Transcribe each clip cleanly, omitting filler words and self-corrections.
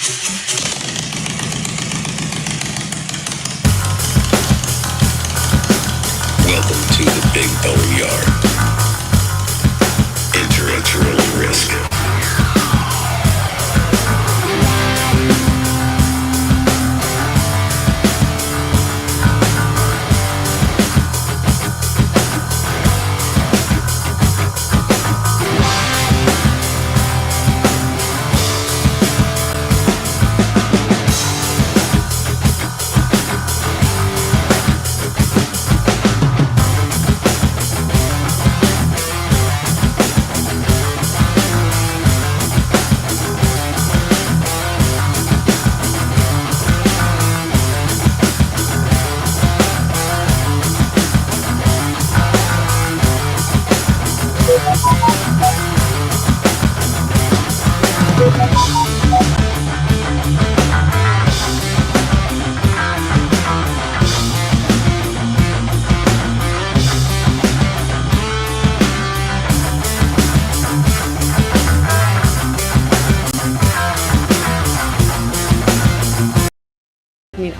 Welcome to the Big BoneYard. Enter at your own risk.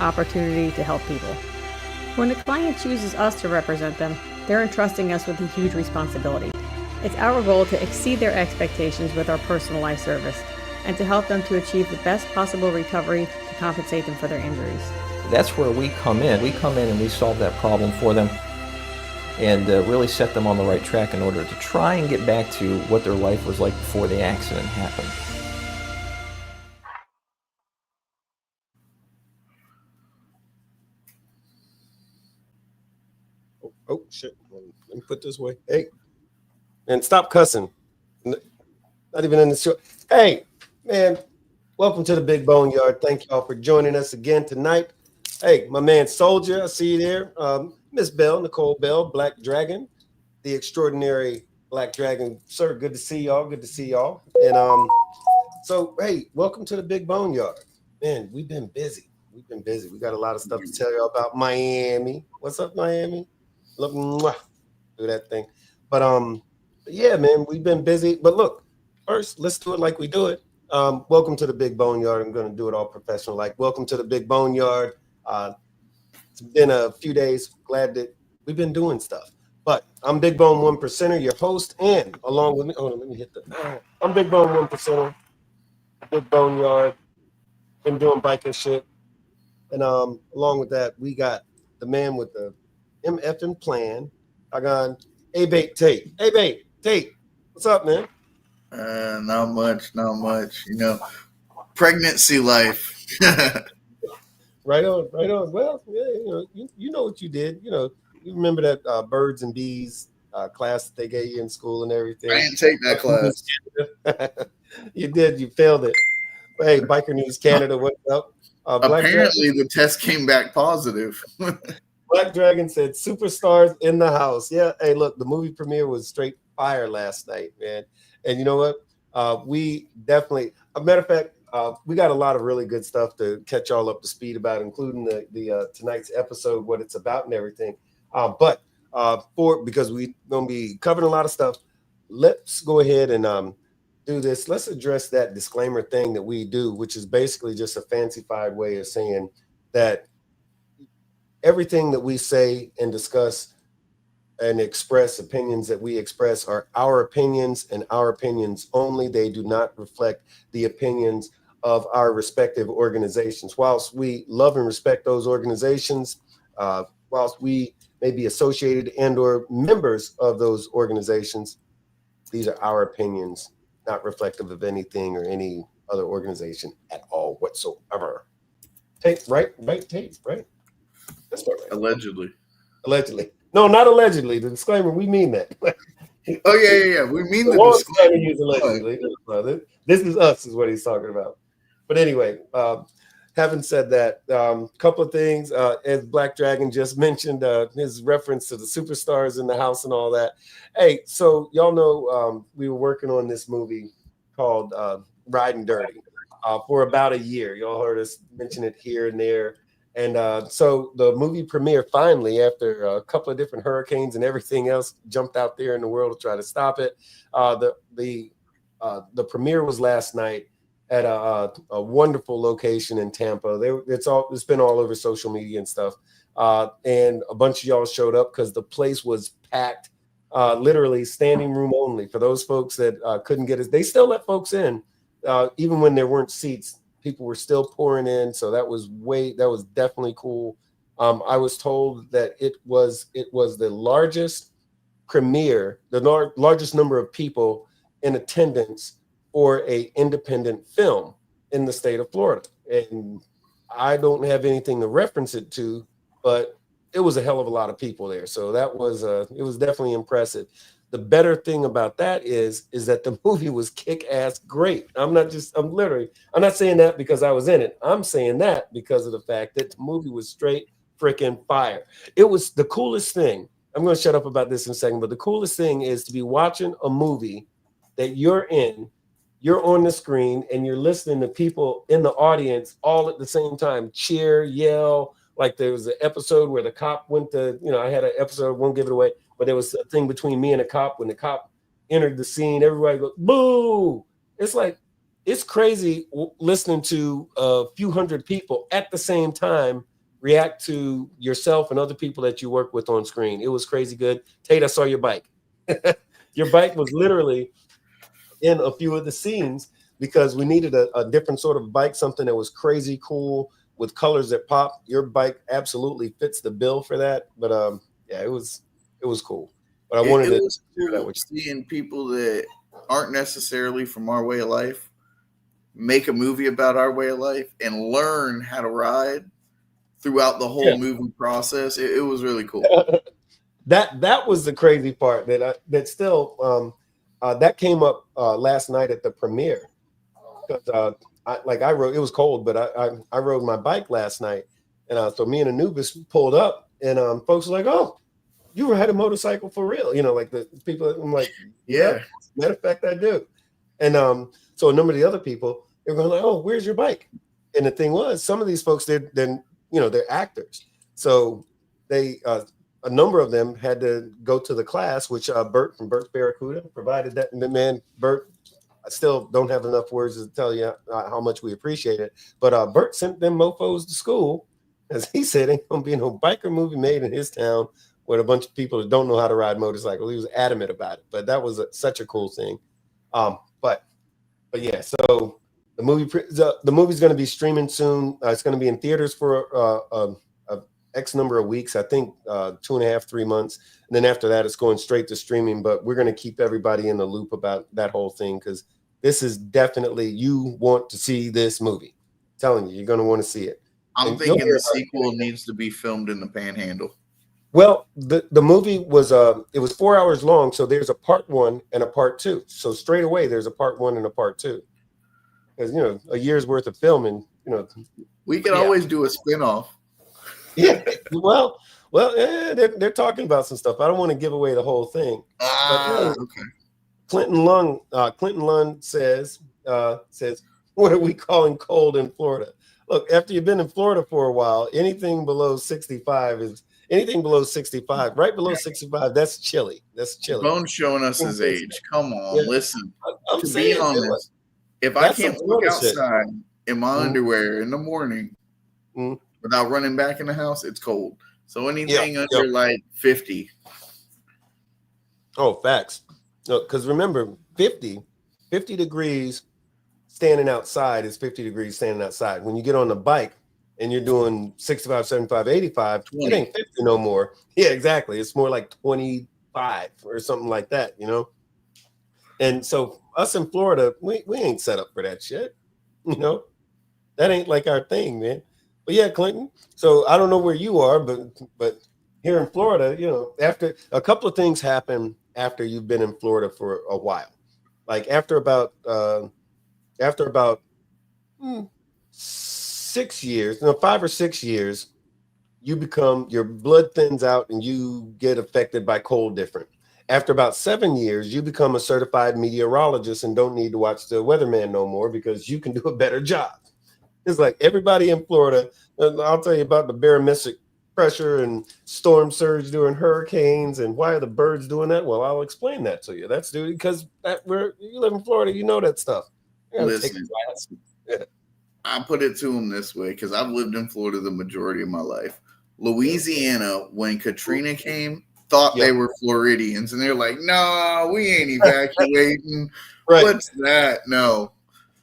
Opportunity to help people. When a client chooses us to represent them, they're entrusting us with a huge responsibility. It's our goal to exceed their expectations with our personalized service and to help them to achieve the best possible recovery to compensate them for their injuries. That's where we come in. We come in and we solve that problem for them and really set them on the right track in order to try and get back to what their life was like before the accident happened. Oh, shit. Let me put this way. Hey, and stop cussing. Not even in the show. Hey, man, welcome to the Big BoneYard. Thank y'all for joining us again tonight. Hey, my man Soldier, I see you there. Miss Bell, Nicole Bell, Black Dragon, the extraordinary Black Dragon. Sir, good to see y'all. Good to see y'all. And so, hey, welcome to the Big BoneYard. Man, we've been busy. We've been busy. We got a lot of stuff to tell y'all about Miami. What's up, Miami? Look, do that thing. But yeah, man, we've been busy. But look, first, let's do it like we do it. Welcome to the Big BoneYard. I'm going to do it all professional. Like, welcome to the Big BoneYard. It's been a few days. Glad that we've been doing stuff. But I'm Big Bone 1%er, your host, and along with me, hold on, let me hit the. I'm Big Bone 1%er, Big BoneYard. Been doing biking shit, and along with that, we got the man with the MFing plan. I got A-Bait Tate. A-Bait Tate, what's up, man? Not much. You know, pregnancy life. Right on. Well, yeah, you know what you did. You know, you remember that birds and bees class that they gave you in school and everything. I didn't take that class. You did. You failed it. But hey, Biker News Canada, what's up? Apparently, the test came back positive. Black Dragon said, "Superstars in the house." Yeah. Hey, look, the movie premiere was straight fire last night, man. And you know what? We definitely, a matter of fact, we got a lot of really good stuff to catch y'all up to speed about, including the tonight's episode, what it's about and everything. But because we're gonna be covering a lot of stuff, let's go ahead and do this. Let's address that disclaimer thing that we do, which is basically just a fancified way of saying that everything that we say and discuss and express, opinions that we express, are our opinions and our opinions only. They do not reflect the opinions of our respective organizations. Whilst we love and respect those organizations, whilst we may be associated and or members of those organizations, these are our opinions, not reflective of anything or any other organization at all whatsoever. Tape, right? Tape, right? That's not right. Allegedly. No, not allegedly. The disclaimer, we mean that. Oh, yeah. We mean the disclaimer. Use allegedly. This is us, is what he's talking about. But anyway, having said that, couple of things. As Black Dragon just mentioned, his reference to the superstars in the house and all that. Hey, so y'all know we were working on this movie called Riding Dirty for about a year. Y'all heard us mention it here and there. And so the movie premiere finally, after a couple of different hurricanes and everything else jumped out there in the world to try to stop it. The premiere was last night, at a wonderful location in Tampa. It's been all over social media and stuff. And a bunch of y'all showed up because the place was packed, literally standing room only for those folks that couldn't get it. They still let folks in, even when there weren't seats. People were still pouring in, so that was definitely cool. I was told that it was the largest premiere, the largest number of people in attendance for a independent film in the state of Florida. And I don't have anything to reference it to, but it was a hell of a lot of people there. So it was definitely impressive. The better thing about that is that the movie was kick-ass great. I'm not saying that because I was in it. I'm saying that because of the fact that the movie was straight freaking fire. It was the coolest thing. I'm going to shut up about this in a second, but the coolest thing is to be watching a movie that you're on the screen, and you're listening to people in the audience all at the same time cheer, yell. Like there was an episode where the cop went to, I had an episode, won't give it away, but there was a thing between me and a cop. When the cop entered the scene, everybody goes, boo. It's crazy listening to a few hundred people at the same time react to yourself and other people that you work with on screen. It was crazy good. Tate, I saw your bike. Your bike was literally in a few of the scenes because we needed a different sort of bike, something that was crazy cool with colors that pop. Your bike absolutely fits the bill for that. But yeah, it was cool. But I wanted to share that with you. Seeing people that aren't necessarily from our way of life make a movie about our way of life and learn how to ride throughout the whole movie process. It was really cool. That was the crazy part that still that came up last night at the premiere. Because I rode, it was cold, but I rode my bike last night, and so me and Anubis pulled up, and folks were like, "Oh, you had a motorcycle for real?" Like the people. I'm like, "Yeah, matter of fact, I do." And so a number of the other people, they were going like, "Oh, where's your bike?" And the thing was, some of these folks, they're actors, so they a number of them had to go to the class, which Bert from Bert's Barracuda provided that. And man, Bert, I still don't have enough words to tell you how much we appreciate it. But Bert sent them mofos to school, as he said, ain't gonna be no biker movie made in his town with a bunch of people that don't know how to ride motorcycles. He was adamant about it, but that was such a cool thing. But yeah, so the movie's going to be streaming soon. It's going to be in theaters for X number of weeks, I think 2.5, 3 months. And then after that, it's going straight to streaming. But we're going to keep everybody in the loop about that whole thing, because this is definitely, you want to see this movie. I'm telling you, you're going to want to see it. I'm thinking the sequel needs to be filmed in the Panhandle. Well, the movie was it was 4 hours long, so there's a part 1 and a part 2. So straight away, there's a part 1 and a part 2. Because a year's worth of filming. We could always do a spinoff. Yeah, well, they're talking about some stuff. I don't want to give away the whole thing. Okay. Clinton Lund says, what are we calling cold in Florida? Look, after you've been in Florida for a while, anything below 65 is anything below 65. Right below 65, that's chilly. That's chilly. Bone's showing us his age. Come on, listen. I'm to saying, be honest, if I can't walk outside in my underwear in the morning without running back in the house, it's cold. So anything under like 50. Oh, facts. Because remember, 50 degrees standing outside is 50 degrees standing outside. When you get on the bike and you're doing 65, 75, 85, 20. It ain't 50 no more. Yeah, exactly. It's more like 25 or something like that, And so us in Florida, we ain't set up for that shit. That ain't like our thing, man. But yeah, Clinton. So I don't know where you are, but here in Florida, after a couple of things happen after you've been in Florida for a while. Like after about 6 years, 5 or 6 years, your blood thins out and you get affected by cold different. After about 7 years, you become a certified meteorologist and don't need to watch the weatherman no more because you can do a better job. It's like everybody in Florida, I'll tell you about the barometric pressure and storm surge during hurricanes and why are the birds doing that? Well, I'll explain that to you. That's because you live in Florida, you know that stuff. I gotta take a Listen, class. Yeah. I put it to them this way because I've lived in Florida the majority of my life. Louisiana, when Katrina came, thought they were Floridians, and they're like, "No, we ain't evacuating. Right. What's that? No."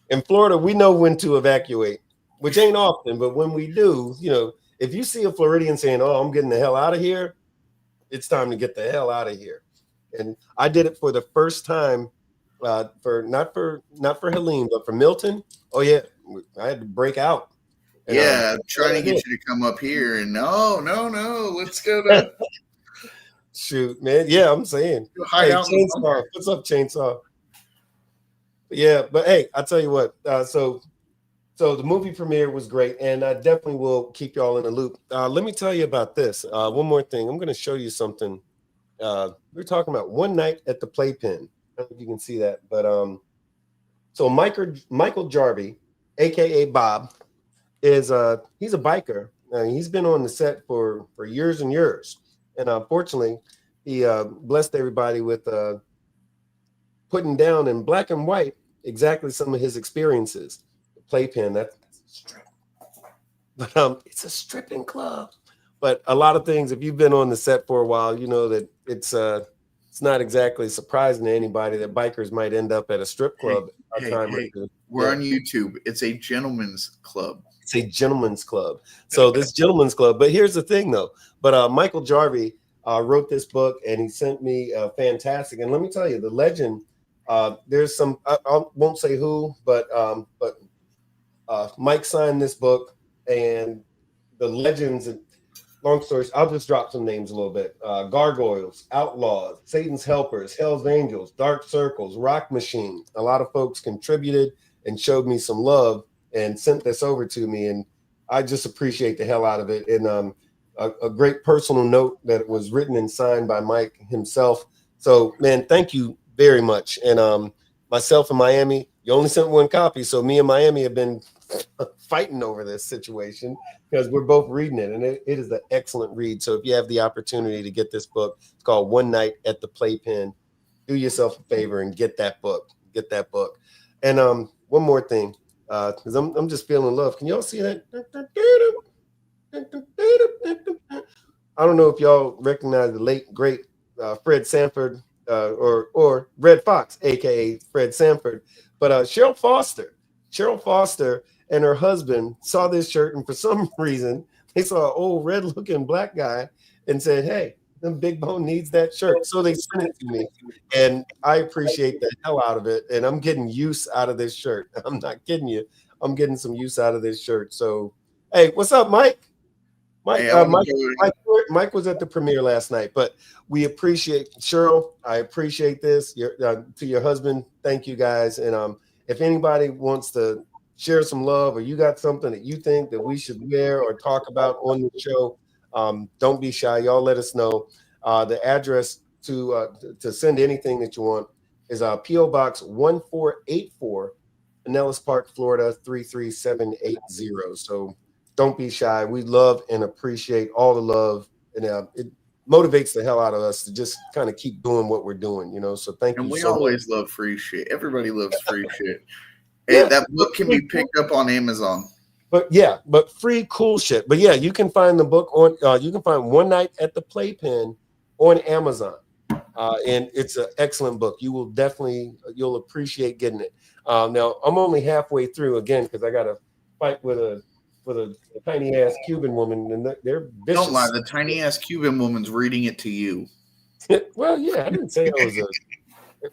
In Florida, we know when to evacuate, which ain't often, but when we do, you know, if you see a Floridian saying, "Oh, I'm getting the hell out of here," it's time to get the hell out of here. And I did it for the first time, for not for Helene, but for Milton. Oh yeah, I had to break out. And, Yeah, trying to get you to come up here, and no, let's go to shoot, man. Yeah, I'm saying, hide hey, out. Chainsaw, what's up, Chainsaw? Yeah, but hey, I tell you what. So the movie premiere was great, and I definitely will keep y'all in the loop. Let me tell you about this. One more thing. I'm going to show you something. We're talking about One Night at the Playpen. I don't know if you can see that, but so Michael Jarvie, aka Bob, is he's a biker. He's been on the set for years and years, and unfortunately, he blessed everybody with putting down in black and white exactly some of his experiences. The Playpen, that's a strip, but it's a stripping club. But a lot of things, if you've been on the set for a while, you know that it's not exactly surprising to anybody that bikers might end up at a strip club a time or two. We're on YouTube. It's a gentleman's club. It's a gentleman's club. So this gentleman's club. But here's the thing, though. But Michael Jarvie wrote this book, and he sent me fantastic. And let me tell you, the legend. There's some. I won't say who, but Mike signed this book, and the legends. Long story, I'll just drop some names a little bit. Gargoyles, Outlaws, Satan's Helpers, Hell's Angels, Dark Circles, Rock Machine. A lot of folks contributed and showed me some love and sent this over to me, and I just appreciate the hell out of it. And a great personal note that was written and signed by Mike himself. So, man, thank you very much. And myself in Miami, you only sent one copy, so me and Miami have been fighting over this situation because we're both reading it, and it is an excellent read. So if you have the opportunity to get this book, it's called One Night at the Playpen. Do yourself a favor and get that book. And one more thing, because I'm just feeling love. Can y'all see that? I don't know if y'all recognize the late great Fred Sanford or Red Fox, aka Fred Sanford, but Cheryl Foster and her husband saw this shirt, and for some reason they saw an old red-looking black guy and said, "Hey, them Big Bone needs that shirt." So they sent it to me, and I appreciate the hell out of it. And I'm getting use out of this shirt. I'm not kidding you. I'm getting some use out of this shirt. So, hey, what's up, Mike? Mike was at the premiere last night, but we appreciate Cheryl. I appreciate this. To your husband, thank you guys. And if anybody wants to share some love, or you got something that you think that we should wear or talk about on the show, don't be shy. Y'all let us know. The address to send anything that you want is P.O. Box 1484, Pinellas Park, Florida 33780. So don't be shy. We love and appreciate all the love, and it motivates the hell out of us to just kind of keep doing what we're doing, you know. So thank you. And we so always much. love free shit. Everybody loves free shit. Yeah. And that book can be picked up on Amazon. But free cool shit. But yeah, you can find the book on. You can find One Night at the Playpen on Amazon, and it's an excellent book. You'll appreciate getting it. Now I'm only halfway through again because I got to fight with a tiny ass Cuban woman, and they're vicious. Don't lie, the tiny ass Cuban woman's reading it to you. Well, yeah, I didn't say I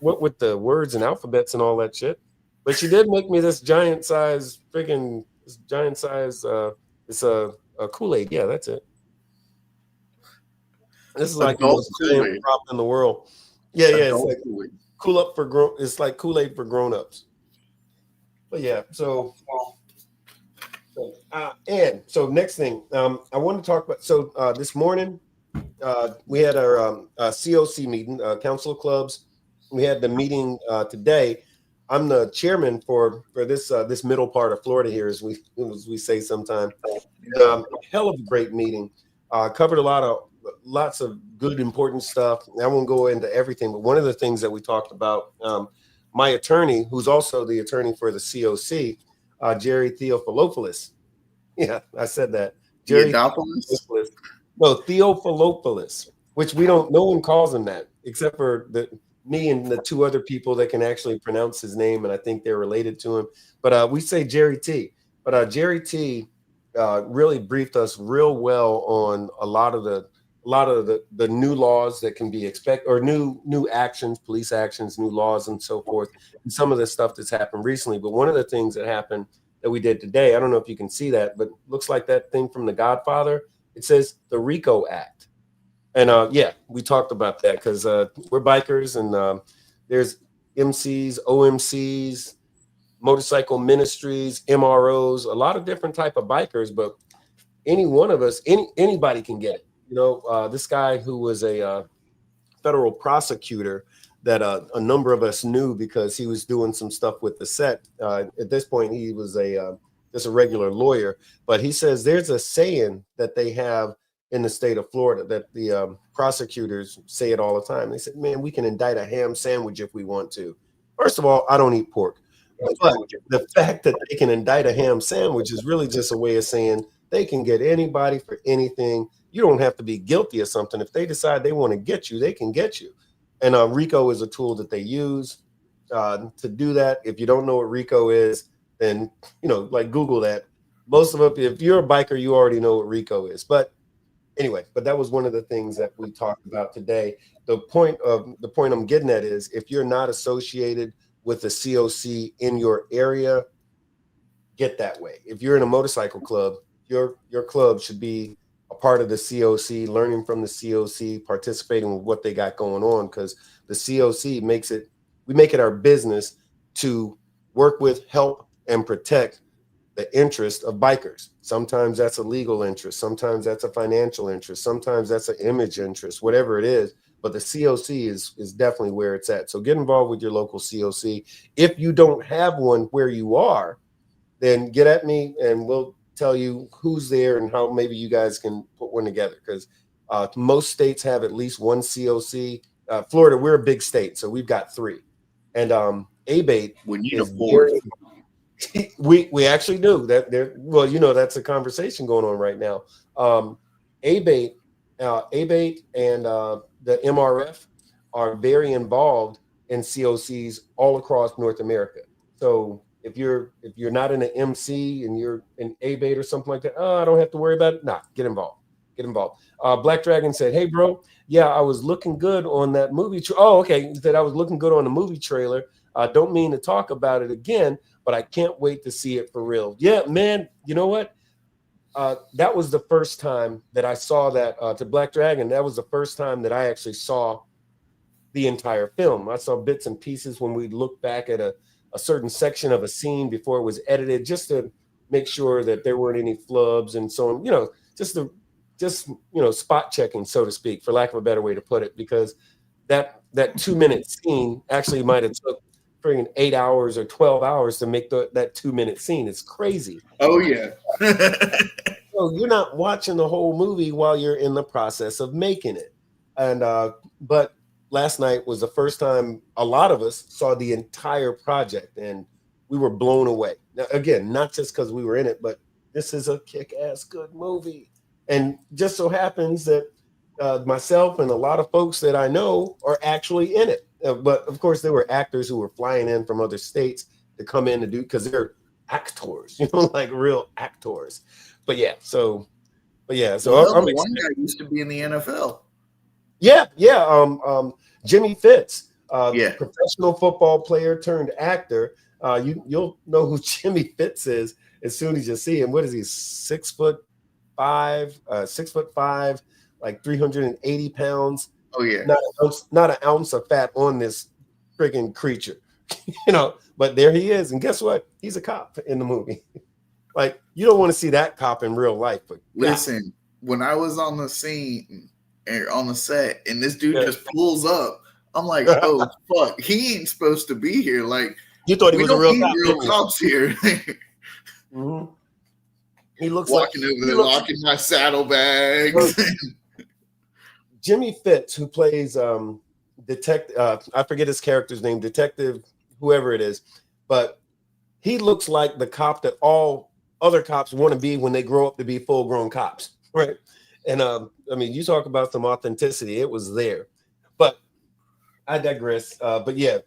was with the words and alphabets and all that shit, but she did make me this giant size it's a Kool-Aid. Yeah, that's it. This is like the most giant prop in the world. Yeah, it's like it's like Kool-Aid for grown-ups. But yeah, so next thing I want to talk about. So this morning we had our COC meeting, Council of Clubs. We had the meeting today. I'm the chairman for this middle part of Florida here, as we say sometimes. Hell of a great meeting. Covered lots of good, important stuff. I won't go into everything, but one of the things that we talked about my attorney, who's also the attorney for the COC, Jerry Theophilopoulos. Yeah, I said that. Jerry Theophilopoulos. No, Theophilopoulos, which no one calls him that except for me and the two other people that can actually pronounce his name, and I think they're related to him. But we say Jerry T. But Jerry T really briefed us real well on a lot of the new laws that can be expected, or new actions, police actions, new laws, and so forth, and some of the stuff that's happened recently. But one of the things that happened that we did today, I don't know if you can see that, but looks like that thing from The Godfather. It says the RICO Act. And yeah, we talked about that because we're bikers, and there's MCs, OMCs, motorcycle ministries, MROs, a lot of different type of bikers, but any one of us, anybody can get it. You know, this guy who was a federal prosecutor that a number of us knew because he was doing some stuff with the set. At this point, he was just a regular lawyer, but he says there's a saying that they have in the state of Florida that the prosecutors say it all the time. They said, man, we can indict a ham sandwich if we want to. First of all, I don't eat pork. But the fact that they can indict a ham sandwich is really just a way of saying they can get anybody for anything. You don't have to be guilty of something. If they decide they want to get you, they can get you. And RICO is a tool that they use to do that. If you don't know what RICO is, then, you know, like Google that. Most of it, if you're a biker, you already know what RICO is. But anyway, but that was one of the things that we talked about today. The point I'm getting at is if you're not associated with the COC in your area, get that way. If you're in a motorcycle club, your club should be a part of the COC, learning from the COC, participating with what they got going on, because the COC we make it our business to work with, help, and protect the interest of bikers. Sometimes that's a legal interest, sometimes that's a financial interest, sometimes that's an image interest, whatever it is. But the COC is definitely where it's at. So get involved with your local COC. If you don't have one where you are, then get at me and we'll tell you who's there and how maybe you guys can put one together. Because most states have at least one COC. Florida, we're a big state, so we've got 3. And ABATE, we need a 4th. We actually do that. There, well, you know, that's a conversation going on right now. ABATE and the MRF are very involved in COCs all across North America. So if you're not in an MC and you're in ABATE or something like that, I don't have to worry about it. Nah, get involved. Get involved. Black Dragon said, "Hey, bro, yeah, I was looking good on that movie. Okay, he said I was looking good on the movie trailer. I don't mean to talk about it again, but I can't wait to see it for real." Yeah, man, you know what? That was the first time that I saw that to Black Dragon. That was the first time that I actually saw the entire film. I saw bits and pieces when we looked back at a certain section of a scene before it was edited, just to make sure that there weren't any flubs and so on. You know, just spot checking, so to speak, for lack of a better way to put it, because that 2-minute scene actually might have took friggin' 8 hours or 12 hours to make that 2-minute scene. It's crazy. Oh yeah. So you're not watching the whole movie while you're in the process of making it. And but last night was the first time a lot of us saw the entire project, and we were blown away. Now, again, not just because we were in it, but this is a kick-ass good movie. And just so happens that myself and a lot of folks that I know are actually in it. But of course, there were actors who were flying in from other states to come in to do, because they're actors, you know, like real actors. But yeah, so well, one guy used to be in the NFL. Yeah. Jimmy Fitz, professional football player turned actor. You'll know who Jimmy Fitz is as soon as you see him. What is he? 6'5", 6'5", like 380 pounds. Oh yeah, not an ounce of fat on this freaking creature, you know. But there he is, and guess what? He's a cop in the movie. Like, you don't want to see that cop in real life. But listen, when I was on the scene and on the set, and this dude just pulls up, I'm like, oh fuck, he ain't supposed to be here. Like, you thought he was a real cop. Real cops here. Mm-hmm. He looks walking over there, locking my saddlebags. Jimmy Fitz, who plays detective, I forget his character's name, detective. whoever it is, but he looks like the cop that all other cops want to be when they grow up to be full-grown cops, right? And I mean, you talk about some authenticity; it was there. But I digress. But yeah,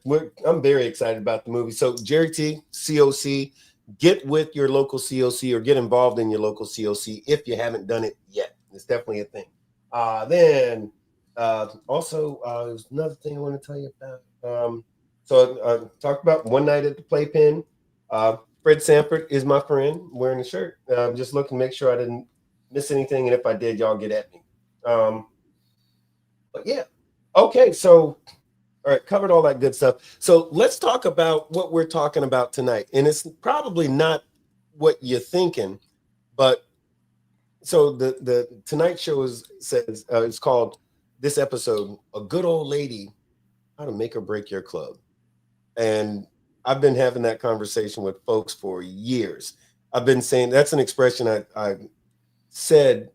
I'm very excited about the movie. So Jerry T, COC, get with your local COC or get involved in your local COC if you haven't done it yet. It's definitely a thing. Then also, there's another thing I want to tell you about. So talked about One Night at the Playpen. Fred Sanford is my friend wearing the shirt. I'm just looking to make sure I didn't miss anything. And if I did, y'all get at me. But yeah. Okay. So, all right. Covered all that good stuff. So let's talk about what we're talking about tonight. And it's probably not what you're thinking, but so the Tonight Show says it's called this episode, A Good Old Lady, How to Make or Break Your Club. And I've been having that conversation with folks for years. I've been saying that's an expression I said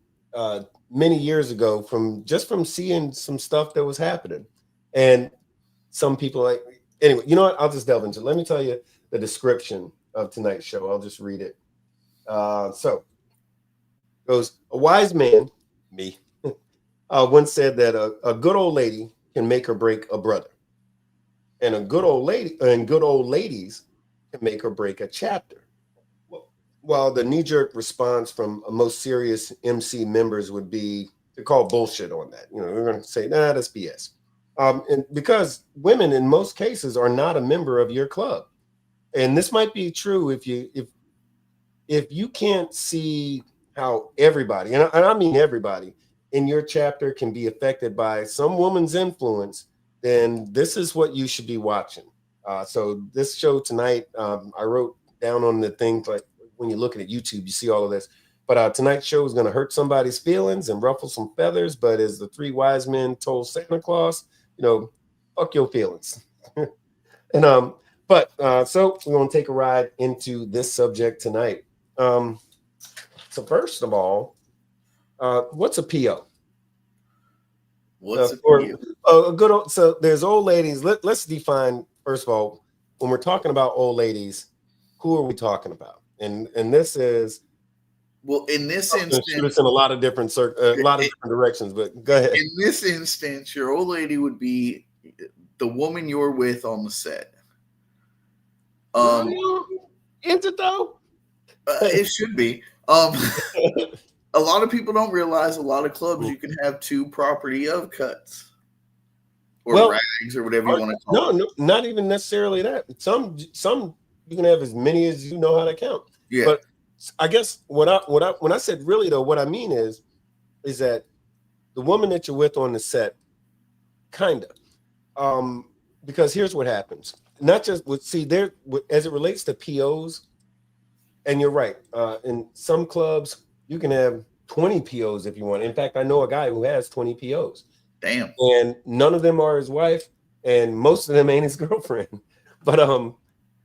many years ago from seeing some stuff that was happening. And some people anyway, you know what? I'll just delve into it. Let me tell you the description of tonight's show. I'll just read it. So it goes, a wise man, me, once said that a good old lady can make or break a brother. And a good old lady and good old ladies can make or break a chapter. While the knee-jerk response from most serious MC members would be to call bullshit on that. You know, we're going to say, nah, that's BS. And because women in most cases are not a member of your club. And this might be true if you can't see how everybody, and I mean everybody, in your chapter can be affected by some woman's influence, then this is what you should be watching. So this show tonight, I wrote down on the thing, like when you're looking at YouTube, you see all of this. But tonight's show is going to hurt somebody's feelings and ruffle some feathers. But as the three wise men told Santa Claus, you know, fuck your feelings. And so we're going to take a ride into this subject tonight. So first of all, what's a PO? What's a PO? A good old, so there's old ladies. Let's define, first of all, when we're talking about old ladies, who are we talking about? And this is, well, in this instance, shoot us in a lot of different directions. But go ahead. In this instance, your old lady would be the woman you're with on the set. Is it though? It should be. A lot of people don't realize a lot of clubs you can have two property of cuts or rags or whatever you want to call it. No, not even necessarily that. Some you can have as many as you know how to count. Yeah. But I guess when I said really though, what I mean is that the woman that you're with on the set, kind of, because here's what happens. Not just as it relates to POs, and you're right. In some clubs, you can have 20 POs if you want. In fact, I know a guy who has 20 POs. Damn. And none of them are his wife, and most of them ain't his girlfriend. But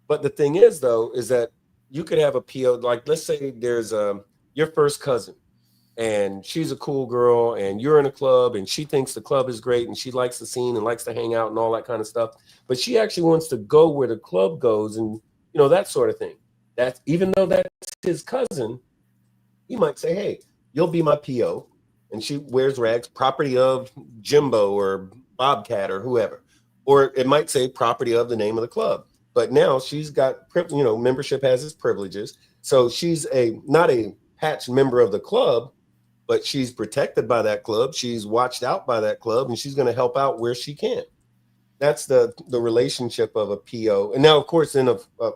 the thing is, though, is that you could have a PO, like let's say there's your first cousin, and she's a cool girl, and you're in a club, and she thinks the club is great, and she likes the scene and likes to hang out and all that kind of stuff. But she actually wants to go where the club goes, and you know that sort of thing. That's even though that's his cousin, he might say, "Hey, you'll be my PO," and she wears rags, property of Jimbo or Bobcat or whoever, or it might say property of the name of the club. But now she's got, membership has its privileges. So she's not a patched member of the club, but she's protected by that club. She's watched out by that club, and she's going to help out where she can. That's the relationship of a PO. And now, of course, then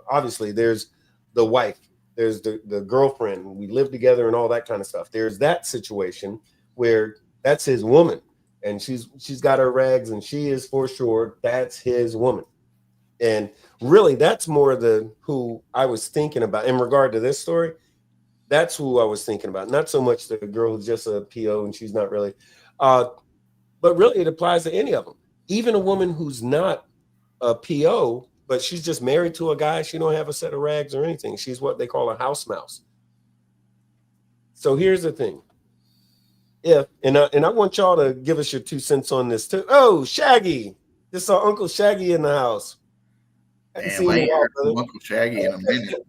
obviously there's the wife, there's the girlfriend. We live together and all that kind of stuff. There's that situation where that's his woman, and she's got her rags, and she is for sure that's his woman. And really, that's more who I was thinking about in regard to this story. That's who I was thinking about. Not so much the girl who's just a PO and she's not really. But really, it applies to any of them. Even a woman who's not a PO, but she's just married to a guy. She don't have a set of rags or anything. She's what they call a house mouse. So here's the thing. And I want y'all to give us your 2 cents on this too. Oh, Shaggy. This is our Uncle Shaggy in the house. Haven't Damn, seen I you in ain't a while, heard from brother. Uncle Shaggy in a minute.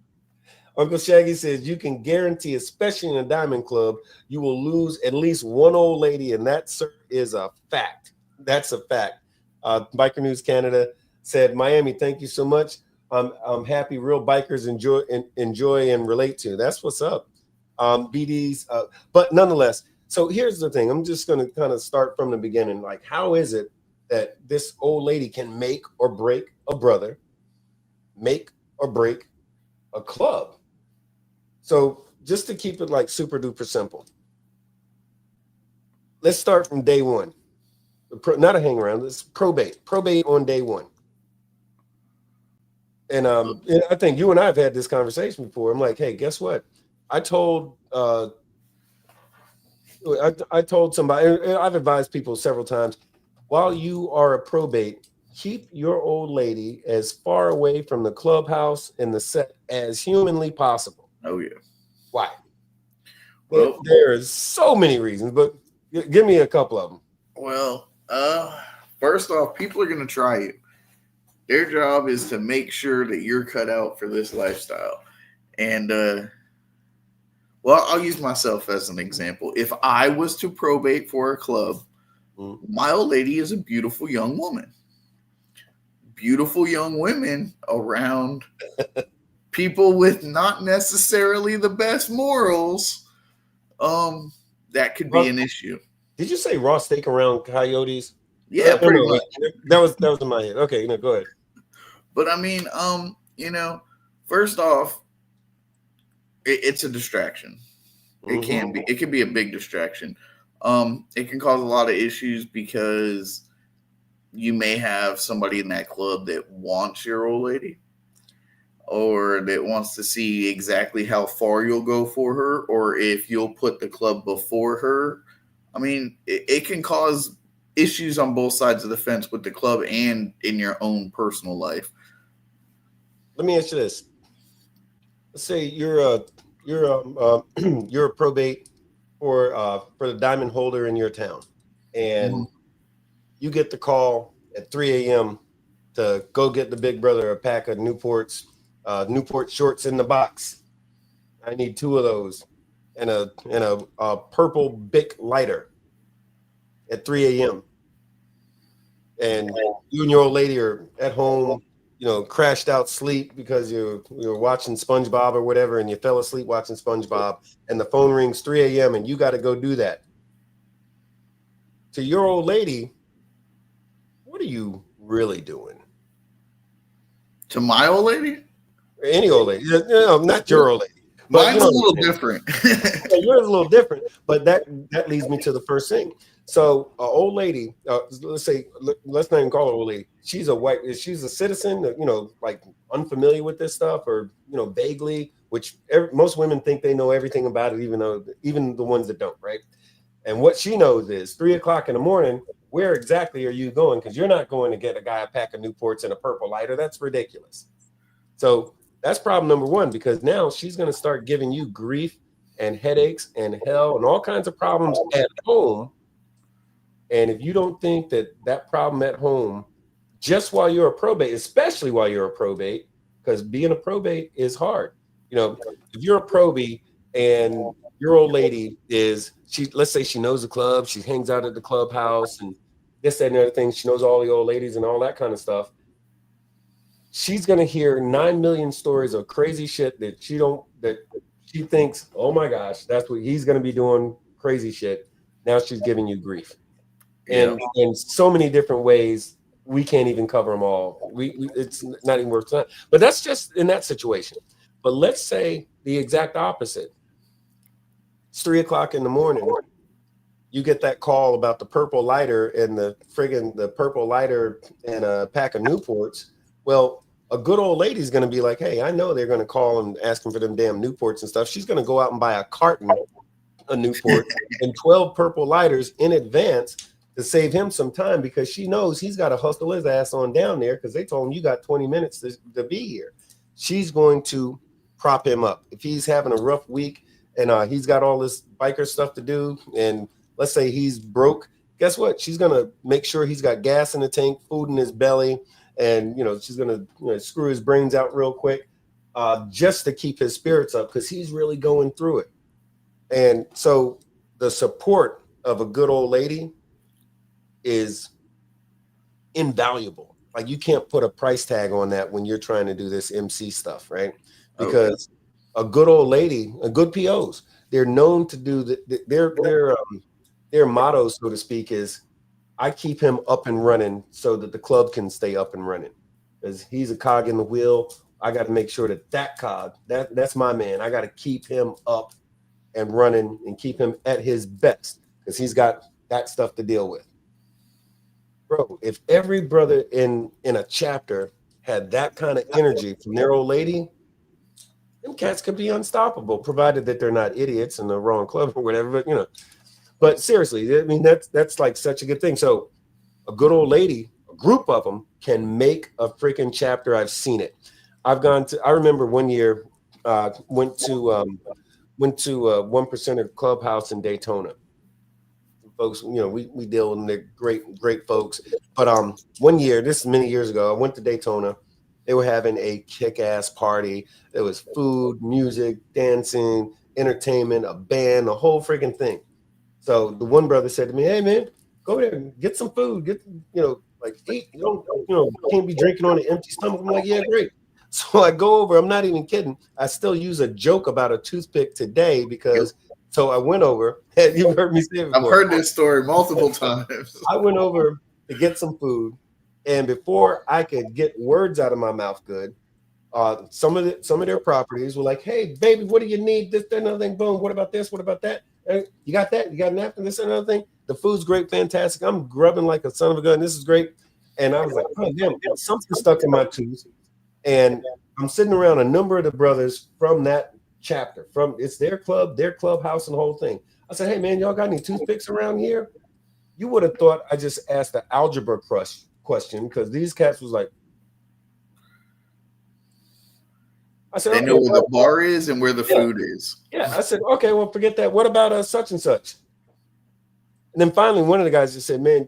Uncle Shaggy says you can guarantee, especially in a diamond club, you will lose at least one old lady, and that, sir, is a fact. That's a fact. Biker News Canada said, Miami, thank you so much. I'm happy real bikers enjoy and relate to. That's what's up. BD's, but nonetheless, so here's the thing. I'm just going to kind of start from the beginning. Like, how is it that this old lady can make or break a brother, make or break a club? So just to keep it like super duper simple, let's start from day one. Not a hang around. It's probate on day one. And I think you and I have had this conversation before. I'm like, hey, guess what? I told somebody, and I've advised people several times, while you are a probate, keep your old lady as far away from the clubhouse and the set as humanly possible. Oh, yeah. Why? Well, There's so many reasons, but give me a couple of them. Well, first off, people are going to try you. Their job is to make sure that you're cut out for this lifestyle. And, well, I'll use myself as an example. If I was to probate for a club, my old lady is a beautiful young woman. Beautiful young women around people with not necessarily the best morals, that could be an issue. Did you say raw steak around coyotes? Yeah, pretty much. That was in my head. Okay, go ahead. But I mean, first off, it's a distraction. It can be. It can be a big distraction. It can cause a lot of issues because you may have somebody in that club that wants your old lady, or that wants to see exactly how far you'll go for her, or if you'll put the club before her. I mean, it can cause issues on both sides of the fence with the club and in your own personal life. Let me ask you this. Let's say you're a probate for the diamond holder in your town, and you get the call at 3 a.m. to go get the big brother a pack of Newport shorts in the box. I need 2 of those and a purple Bic lighter at 3 a.m. And you and your old lady are at home, crashed out sleep because you're watching SpongeBob or whatever, and you fell asleep watching SpongeBob, and the phone rings 3 a.m. and you got to go do that. To your old lady, what are you really doing? To my old lady? Any old lady. Not your old lady. Mine's a little different. Yours is a little different, but that leads me to the first thing. So, an old lady, let's not even call her old lady. She's a citizen, like unfamiliar with this stuff, or vaguely, which most women think they know everything about it, even the ones that don't, right? And what she knows is 3 o'clock in the morning. Where exactly are you going? Because you're not going to get a guy a pack of Newports and a purple lighter. That's ridiculous. So that's problem number one, because now she's going to start giving you grief and headaches and hell and all kinds of problems at home. And if you don't think that problem at home, just while you're a probate, especially while you're a probate, because being a probate is hard. If you're a probate and your old lady let's say she knows the club, she hangs out at the clubhouse and this, that, and the other thing. She knows all the old ladies and all that kind of stuff. She's going to hear 9 million stories of crazy shit that she thinks, oh my gosh, that's what he's going to be doing, crazy shit. Now she's giving you grief. And in so many different ways, we can't even cover them all. It's not even worth time. But that's just in that situation. But let's say the exact opposite. It's 3 o'clock in the morning. You get that call about the purple lighter and the purple lighter and a pack of Newports. Well, a good old lady's going to be like, hey, I know they're going to call and ask them for them damn Newports and stuff. She's going to go out and buy a carton of Newport and 12 purple lighters in advance to save him some time, because she knows he's got to hustle his ass on down there because they told him you got 20 minutes to be here. She's going to prop him up. If he's having a rough week and he's got all this biker stuff to do, and let's say he's broke, guess what? She's going to make sure he's got gas in the tank, food in his belly, and she's gonna screw his brains out real quick, just to keep his spirits up because he's really going through it. And so the support of a good old lady is invaluable. Like you can't put a price tag on that when you're trying to do this MC stuff, right? Because a good old lady, a good POs, they're known to do their motto, so to speak, is I keep him up and running so that the club can stay up and running. Because he's a cog in the wheel. I got to make sure that cog, that's my man. I got to keep him up and running and keep him at his best because he's got that stuff to deal with. Bro, if every brother in a chapter had that kind of energy from their old lady, them cats could be unstoppable, provided that they're not idiots in the wrong club or whatever. But seriously, I mean, that's like such a good thing. So a good old lady, a group of them can make a freaking chapter. I've seen it. I remember one year, went to 1% Clubhouse in Daytona. Folks, we deal with the great folks. But one year, this is many years ago, I went to Daytona. They were having a kick-ass party. There was food, music, dancing, entertainment, a band, the whole freaking thing. So the one brother said to me, "Hey man, go there and get some food. Get eat. You can't be drinking on an empty stomach." I'm like, "Yeah, great." So I go over. I'm not even kidding. I still use a joke about a toothpick today because. So I went over. You've heard me say it before. I've heard this story multiple times. I went over to get some food, and before I could get words out of my mouth good, some of their properties were like, "Hey, baby, what do you need? This, that, another thing. Boom. What about this? What about that? You got that? You got a napkin? This, and another thing. The food's great, fantastic. I'm grubbing like a son of a gun. This is great." And I was like, "Oh damn, something stuck in my tooth." And I'm sitting around a number of the brothers from that chapter, it's their club, their clubhouse, and the whole thing. I said, "Hey man, y'all got any toothpicks around here?" You would have thought I just asked the algebra question because these cats was like, I said, they know where the bar is and where the food is. Yeah, I said, "Okay, well, forget that. What about such and such?" And then finally, one of the guys just said, "Man,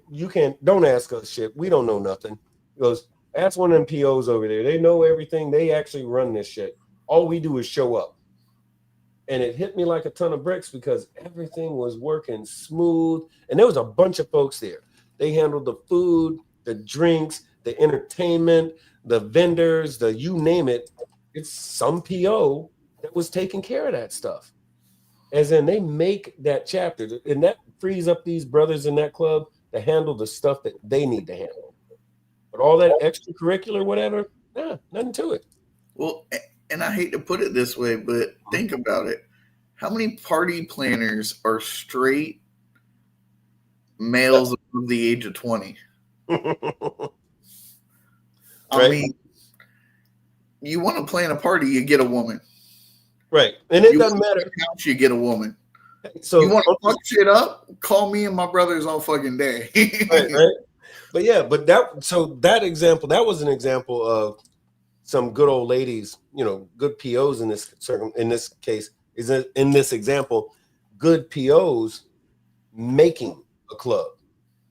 don't ask us shit. We don't know nothing." He goes, "Ask one of them POs over there. They know everything. They actually run this shit. All we do is show up." And it hit me like a ton of bricks because everything was working smooth. And there was a bunch of folks there. They handled the food, the drinks, the entertainment, the vendors, you name it. It's some PO that was taking care of that stuff. As in, they make that chapter. And that frees up these brothers in that club to handle the stuff that they need to handle. But all that extracurricular, whatever, nothing to it. Well, and I hate to put it this way, but think about it. How many party planners are straight males above the age of 20? I mean, you want to plan a party, you get a woman. Right. And it doesn't matter. House, you get a woman. So you want to fuck shit up? Call me and my brothers all fucking day. right. But yeah, that example, that was an example of some good old ladies, good POs in this case, is in this example, good POs making a club.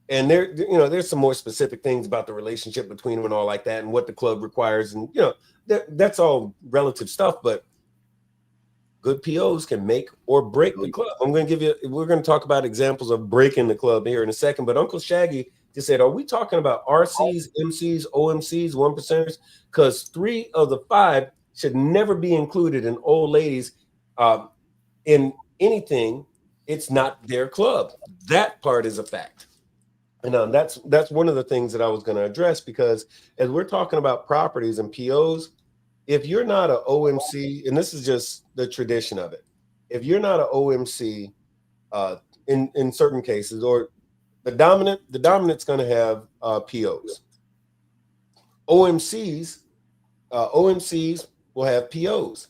And there's some more specific things about the relationship between them and all like that and what the club requires. And, that's all relative stuff, but good POs can make or break the club. we're going to talk about examples of breaking the club here in a second, but Uncle Shaggy just said, are we talking about RCs, MCs, OMCs, 1%ers? Because 3 of the 5 should never be included in old ladies in anything. It's not their club. That part is a fact. And that's one of the things that I was going to address, because as we're talking about properties and POs, if you're not an OMC, and this is just the tradition of it, if you're not an OMC in certain cases, or the dominant's going to have POs. OMCs will have POs.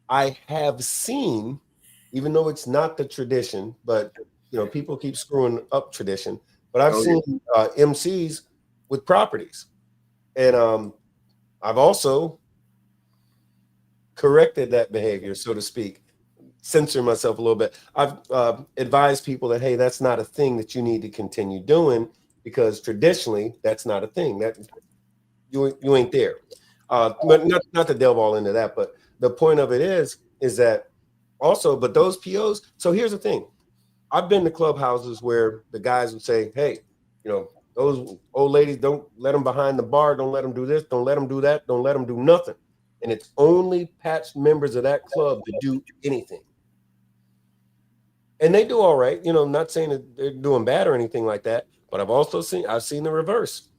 I have seen, even though it's not the tradition, but people keep screwing up tradition. But I've seen MCs with properties, and I've also corrected that behavior, so to speak, censor myself a little bit. I've advised people that, hey, that's not a thing that you need to continue doing, because traditionally that's not a thing. you ain't there. But not to delve all into that, but the point of it is that also, but those POs. So here's the thing: I've been to clubhouses where the guys would say, "Hey, those old ladies, don't let them behind the bar. Don't let them do this. Don't let them do that. Don't let them do nothing." And it's only patched members of that club to do anything. And they do all right. Not saying that they're doing bad or anything like that. But I've seen the reverse,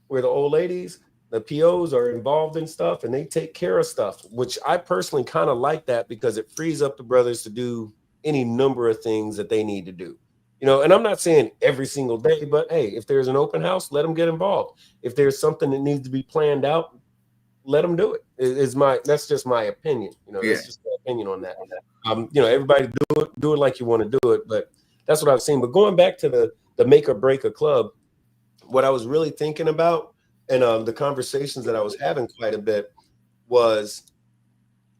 where the old ladies, the POs are involved in stuff and they take care of stuff, which I personally kind of like that because it frees up the brothers to do any number of things that they need to do. And I'm not saying every single day, but hey, if there's an open house, let them get involved. If there's something that needs to be planned out, let them do it. That's just my opinion. That's just my opinion on that. Everybody do it like you want to do it, but that's what I've seen. But going back to the make or break a club, what I was really thinking about and the conversations that I was having quite a bit was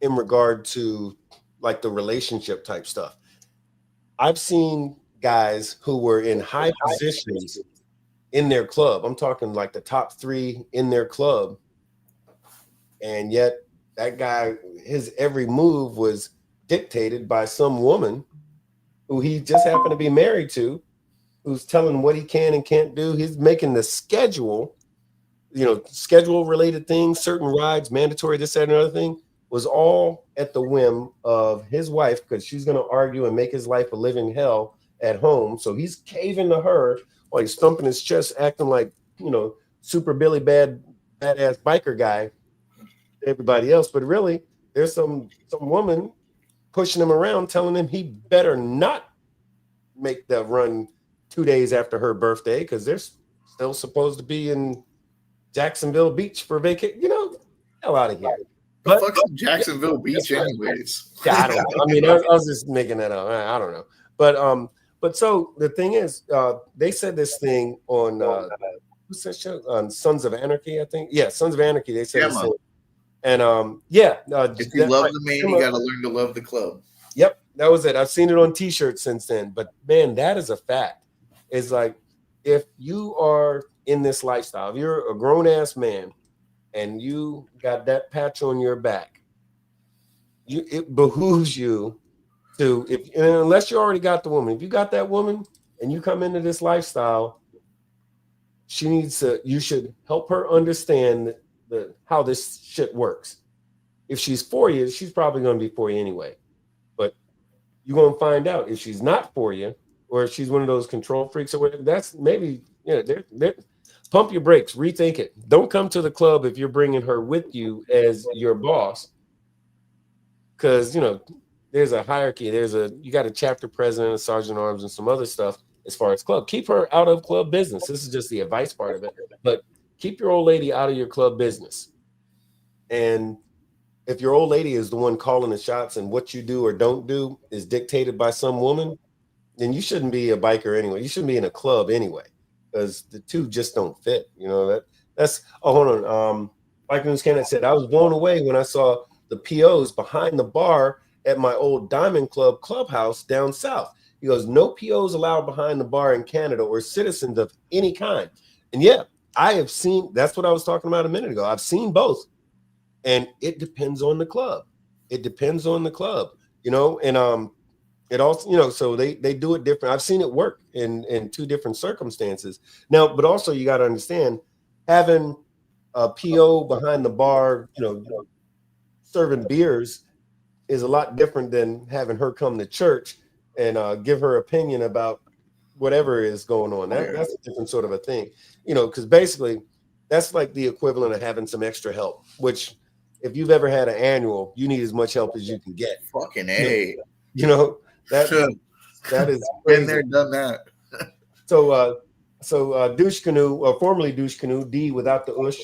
in regard to like the relationship type stuff. I've seen guys who were in high positions in their club. I'm talking like the top 3 in their club. And yet that guy, his every move was dictated by some woman who he just happened to be married to, who's telling him what he can and can't do. He's making the schedule, schedule related things, certain rides, mandatory, this, that, and another thing, was all at the whim of his wife because she's going to argue and make his life a living hell at home. So he's caving to her while he's thumping his chest, acting like, super Billy badass biker guy to everybody else. But really, there's some woman pushing him around, telling him he better not make that run 2 days after her birthday because they're still supposed to be in Jacksonville Beach for vacation. Hell out of here. But fuck Jacksonville Beach, anyways. I don't know. I mean, I was just making that up. I don't know. But so the thing is, they said this thing on what's that show? On Sons of Anarchy, I think. Yeah, Sons of Anarchy. They said this thing. And if you love the man, you got to learn to love the club. Yep, that was it. I've seen it on T-shirts since then. But man, that is a fact. It's like if you are in this lifestyle, if you're a grown ass man and you got that patch on your back, it behooves you to, unless you already got the woman, if you got that woman and you come into this lifestyle, you should help her understand how this shit works. If she's for you, she's probably going to be for you anyway. But you're going to find out if she's not for you, or if she's one of those control freaks or whatever. That's maybe, pump your brakes, rethink it. Don't come to the club if you're bringing her with you as your boss. Because, there's a hierarchy. You got a chapter president, a sergeant at arms, and some other stuff as far as club. Keep her out of club business. This is just the advice part of it. But keep your old lady out of your club business. And if your old lady is the one calling the shots and what you do or don't do is dictated by some woman, then you shouldn't be a biker anyway. You shouldn't be in a club anyway, because the two just don't fit. Hold on. Biker News Canada said, I was blown away when I saw the POs behind the bar at my old Diamond Club clubhouse down south. He goes, no POs allowed behind the bar in Canada or citizens of any kind. And yeah, I have seen, that's what I was talking about a minute ago. I've seen both. And it depends on the club. It depends on the club, and it also, so they do it different. I've seen it work in 2 different circumstances. Now, but also you got to understand, having a PO behind the bar, serving beers is a lot different than having her come to church and give her opinion about whatever is going on. That's a different sort of a thing, because basically that's like the equivalent of having some extra help, which if you've ever had an annual, you need as much help as you can get. Fucking A. That is been there, done that. So Douche Canoe, or formerly Douche Canoe, D without the ush,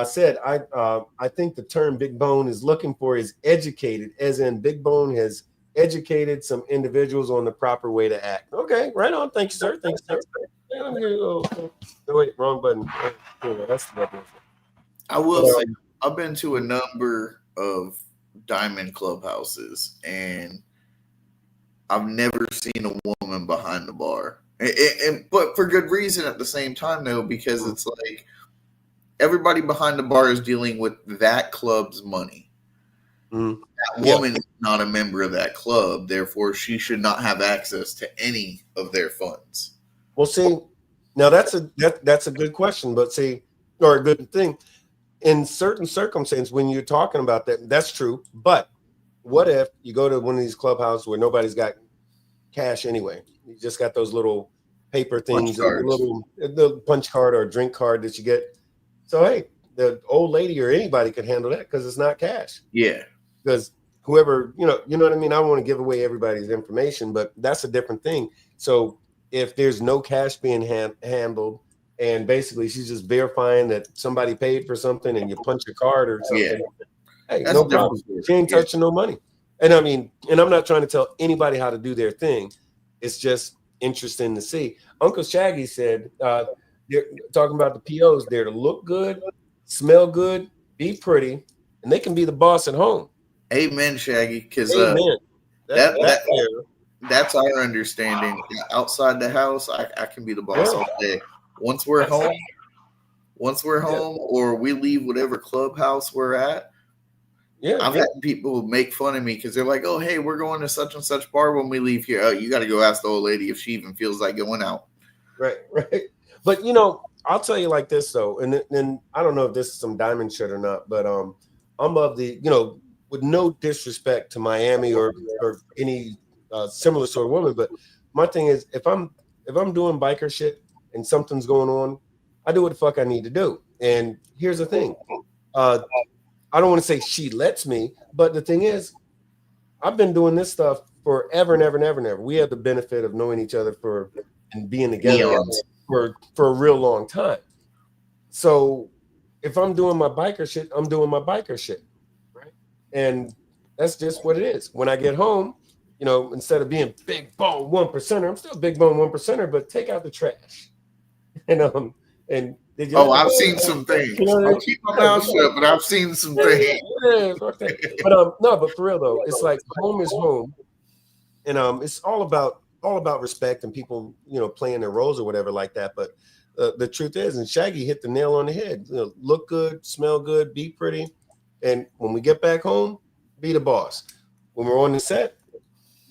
said, I think the term Big Bone is looking for is educated, as in Big Bone has educated some individuals on the proper way to act. Okay, right on. Thank you, sir. Thank you, sir. No, wait, wrong button. That's the button. I will say, I've been to a number of diamond clubhouses, and I've never seen a woman behind the bar. But for good reason at the same time, though, because it's like everybody behind the bar is dealing with that club's money. Mm. That woman is not a member of that club, therefore she should not have access to any of their funds. Well, see, now that's a good question, but see, or a good thing. In certain circumstances, when you're talking about that, that's true. But what if you go to one of these clubhouses where nobody's got cash anyway? You just got those little paper things, the punch card or drink card that you get. So hey, the old lady or anybody could handle that because it's not cash. Yeah. Because whoever, you know what I mean? I don't want to give away everybody's information, but that's a different thing. So if there's no cash being handled, and basically she's just verifying that somebody paid for something and you punch a card or something, hey, That's no problem. She ain't touching no money. And I mean, and I'm not trying to tell anybody how to do their thing. It's just interesting to see. Uncle Shaggy said, they're talking about the POs, they're to look good, smell good, be pretty, and they can be the boss at home. Amen, Shaggy. Because that's our understanding. Outside the house, I can be the boss all day. Once we're home, or we leave whatever clubhouse we're at, I've had people make fun of me because they're like, "Oh, hey, we're going to such and such bar when we leave here. Oh, you got to go ask the old lady if she even feels like going out." Right. But I'll tell you like this though, and I don't know if this is some diamond shit or not, but I'm of the with no disrespect to Miami or any similar sort of woman, but my thing is if I'm doing biker shit and something's going on, I do what the fuck I need to do. And here's the thing, I don't want to say she lets me, but the thing is, I've been doing this stuff forever and ever and ever and ever. We have the benefit of knowing each other and being together for a real long time. So if I'm doing my biker shit, I'm doing my biker shit, right? And that's just what it is. When I get home, instead of being big bone 1%er, I'm still big bone 1%er, but take out the trash. And did you I've seen some things. I'll keep my mouth shut, but I've seen some things. But for real though, it's like home is home, and it's all about respect and people playing their roles or whatever like that. But the truth is, and Shaggy hit the nail on the head. Look good, smell good, be pretty, and when we get back home, be the boss. When we're on the set,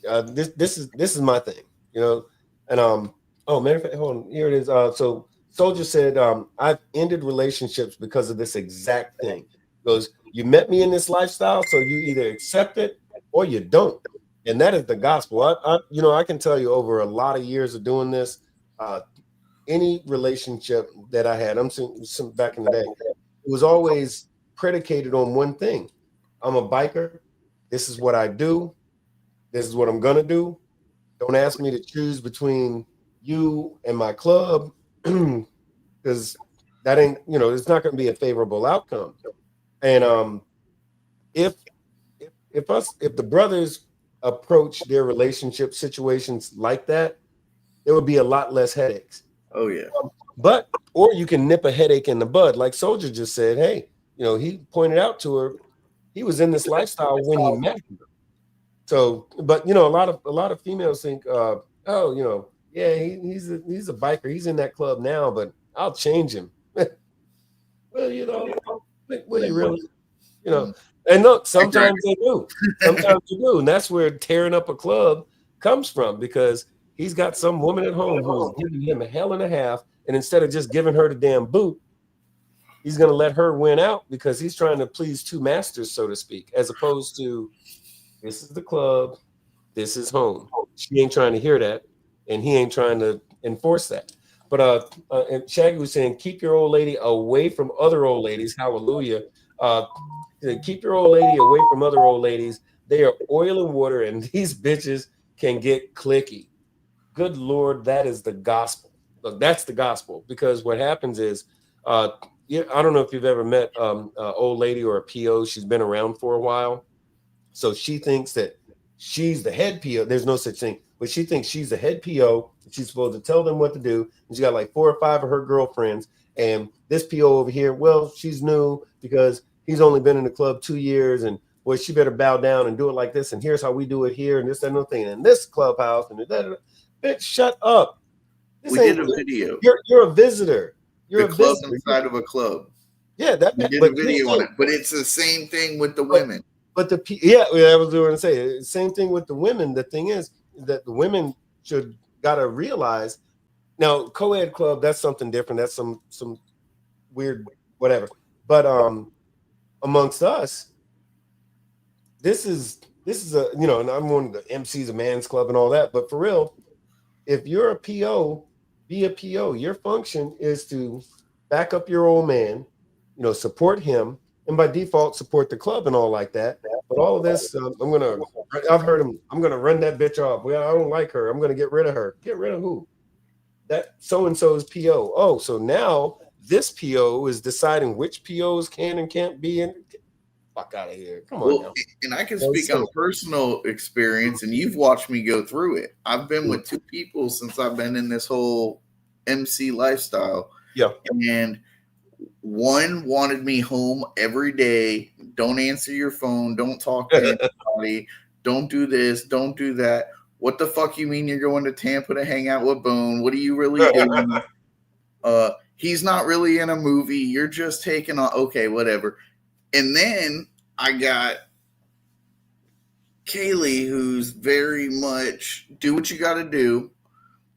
this is my thing, and matter of fact, hold on, here it is. So Soldier said, I've ended relationships because of this exact thing. He goes, you met me in this lifestyle, so you either accept it or you don't. And that is the gospel. I can tell you over a lot of years of doing this, any relationship that I had, I'm saying back in the day, it was always predicated on one thing. I'm a biker. This is what I do. This is what I'm going to do. Don't ask me to choose between you and my club, because that ain't, it's not going to be a favorable outcome. And if the brothers approach their relationship situations like that, there would be a lot less headaches. Oh yeah. Or you can nip a headache in the bud, like Soldier just said. Hey, he pointed out to her, he was in this lifestyle when he met her. So, but a lot of females think, yeah, he's a biker. He's in that club now, but I'll change him. Well, will you really? And look, sometimes they do. Sometimes you do, and that's where tearing up a club comes from, because he's got some woman at home who's giving him a hell and a half, and instead of just giving her the damn boot, he's going to let her win out because he's trying to please two masters, so to speak, as opposed to, this is the club, this is home. She ain't trying to hear that, and he ain't trying to enforce that. But and Shaggy was saying, keep your old lady away from other old ladies. Hallelujah. Keep your old lady away from other old ladies. They are oil and water, and these bitches can get clicky. Good Lord, that is the gospel. Look, that's the gospel, because what happens is, I don't know if you've ever met an old lady or a PO. She's been around for a while. So she thinks that she's the head PO. There's no such thing, but she thinks she's the head PO. She's supposed to tell them what to do. And she got like 4 or 5 of her girlfriends. And this PO over here, well, she's new because he's only been in the club 2 years. And well, she better bow down and do it like this. And here's how we do it here. And this and another thing. And this clubhouse. And that. Bitch, shut up. We did a video. You're a visitor. You're a club inside of a club. Yeah, that. You did But a video on it, but it's the same thing with the women. But I was going to say same thing with the women. The thing is that the women gotta realize now co-ed club, that's something different. That's some weird whatever. But amongst us, this is a and I'm one of the MCs of Man's Club and all that. But for real, if you're a PO, be a PO. Your function is to back up your old man, support him, and by default support the club and all like that. But all of this, I've heard him. I'm gonna run that bitch off. Well, I don't like her. I'm gonna get rid of her. Get rid of who? That so and so's PO. Oh, so now this PO is deciding which POs can and can't be in. Fuck out of here. Come on now. And I can speak on personal experience, and you've watched me go through it. I've been with two people since I've been in this whole MC lifestyle. Yeah. And one wanted me home every day. Don't answer your phone. Don't talk to anybody. Don't do this. Don't do that. What the fuck you mean you're going to Tampa to hang out with Bone? What are you really doing? He's not really in a movie. You're just taking on. Okay, whatever. And then I got Kaylee, who's very much do what you got to do.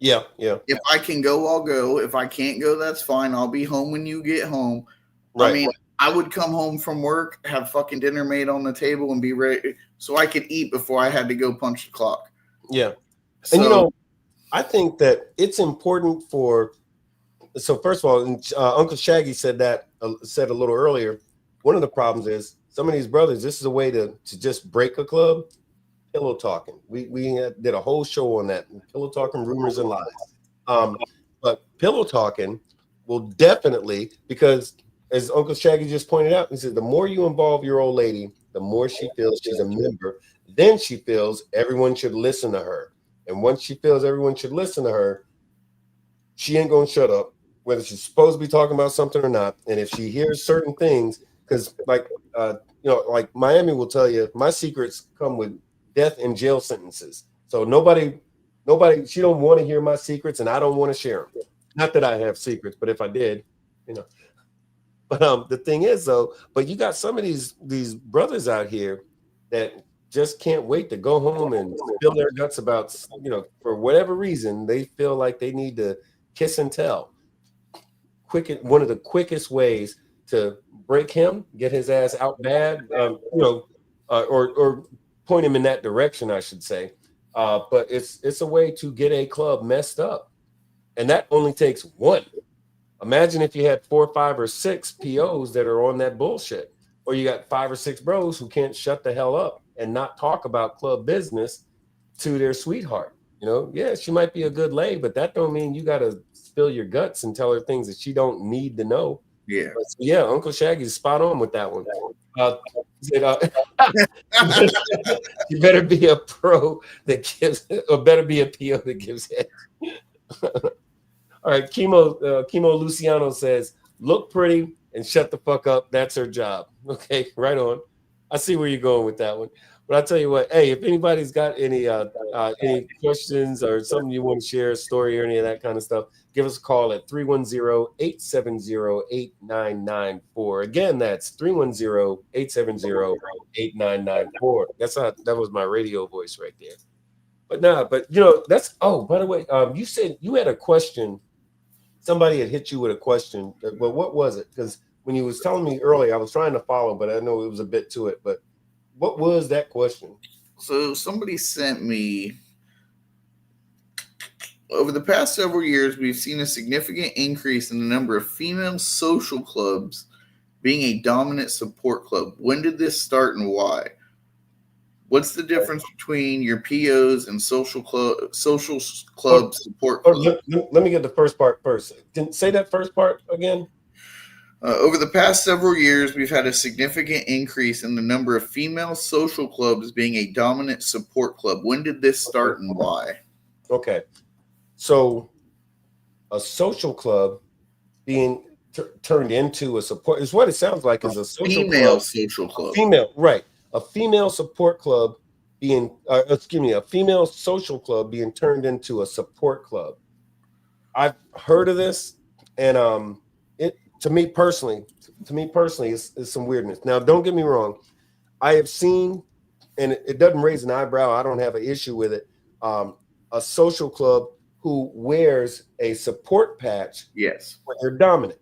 Yeah. If I can go, I'll go. If I can't go, that's fine. I'll be home when you get home. Right. I mean, I would come home from work, have fucking dinner made on the table, and be ready so I could eat before I had to go punch the clock. Yeah. And I think that it's important for. So first of all, Uncle Shaggy said a little earlier. One of the problems is some of these brothers. This is a way to just break a club. Pillow talking. We did a whole show on that. Pillow talking, rumors and lies. But pillow talking will definitely, because as Uncle Shaggy just pointed out, he said the more you involve your old lady, the more she feels she's a member. Then she feels everyone should listen to her. And once she feels everyone should listen to her, she ain't gonna shut up, whether she's supposed to be talking about something or not. And if she hears certain things, because like Miami will tell you, my secrets come with death and jail sentences. So nobody, she don't want to hear my secrets, and I don't want to share them. Not that I have secrets, but if I did, But the thing is, though, but you got some of these brothers out here that just can't wait to go home and spill their guts about, for whatever reason, they feel like they need to kiss and tell. One of the quickest ways to break him, get his ass out bad, or point him in that direction, I should say. But it's a way to get a club messed up, and that only takes one. Imagine if you had 4, 5, or 6 POs that are on that bullshit, or you got 5 or 6 bros who can't shut the hell up and not talk about club business to their sweetheart. Yeah, she might be a good lay, but that don't mean you got to spill your guts and tell her things that she don't need to know. Yeah. So, yeah, Uncle Shaggy's spot on with that one. You better be a pro that gives, or better be a PO that gives head. All right, Chemo Luciano says, look pretty and shut the fuck up. That's her job. Okay, right on. I see where you're going with that one. But I'll tell you what, hey, if anybody's got any questions or something you want to share, a story or any of that kind of stuff, give us a call at 310-870-8994. Again, that's 310-870-8994. That was my radio voice right there. But that's, by the way, you said you had a question. Somebody had hit you with a question. Well, what was it? Because when you was telling me earlier, I was trying to follow, but I know it was a bit to it. But what was that question? So somebody sent me, over the past several years, we've seen a significant increase in the number of female social clubs being a dominant support club. When did this start and why? What's the difference between your POs and social club support club? Let me get the first part first. Say that first part again. Over the past several years, we've had a significant increase in the number of female social clubs being a dominant support club. When did this start and why? Okay. So a social club being turned into a support is what it sounds like, is a social club. Female, right. A female support club being, a female social club being turned into a support club. I've heard of this, and to me personally, it's some weirdness. Now, don't get me wrong. I have seen, and it doesn't raise an eyebrow. I don't have an issue with it. A social club who wears a support patch Yes. when they're dominant.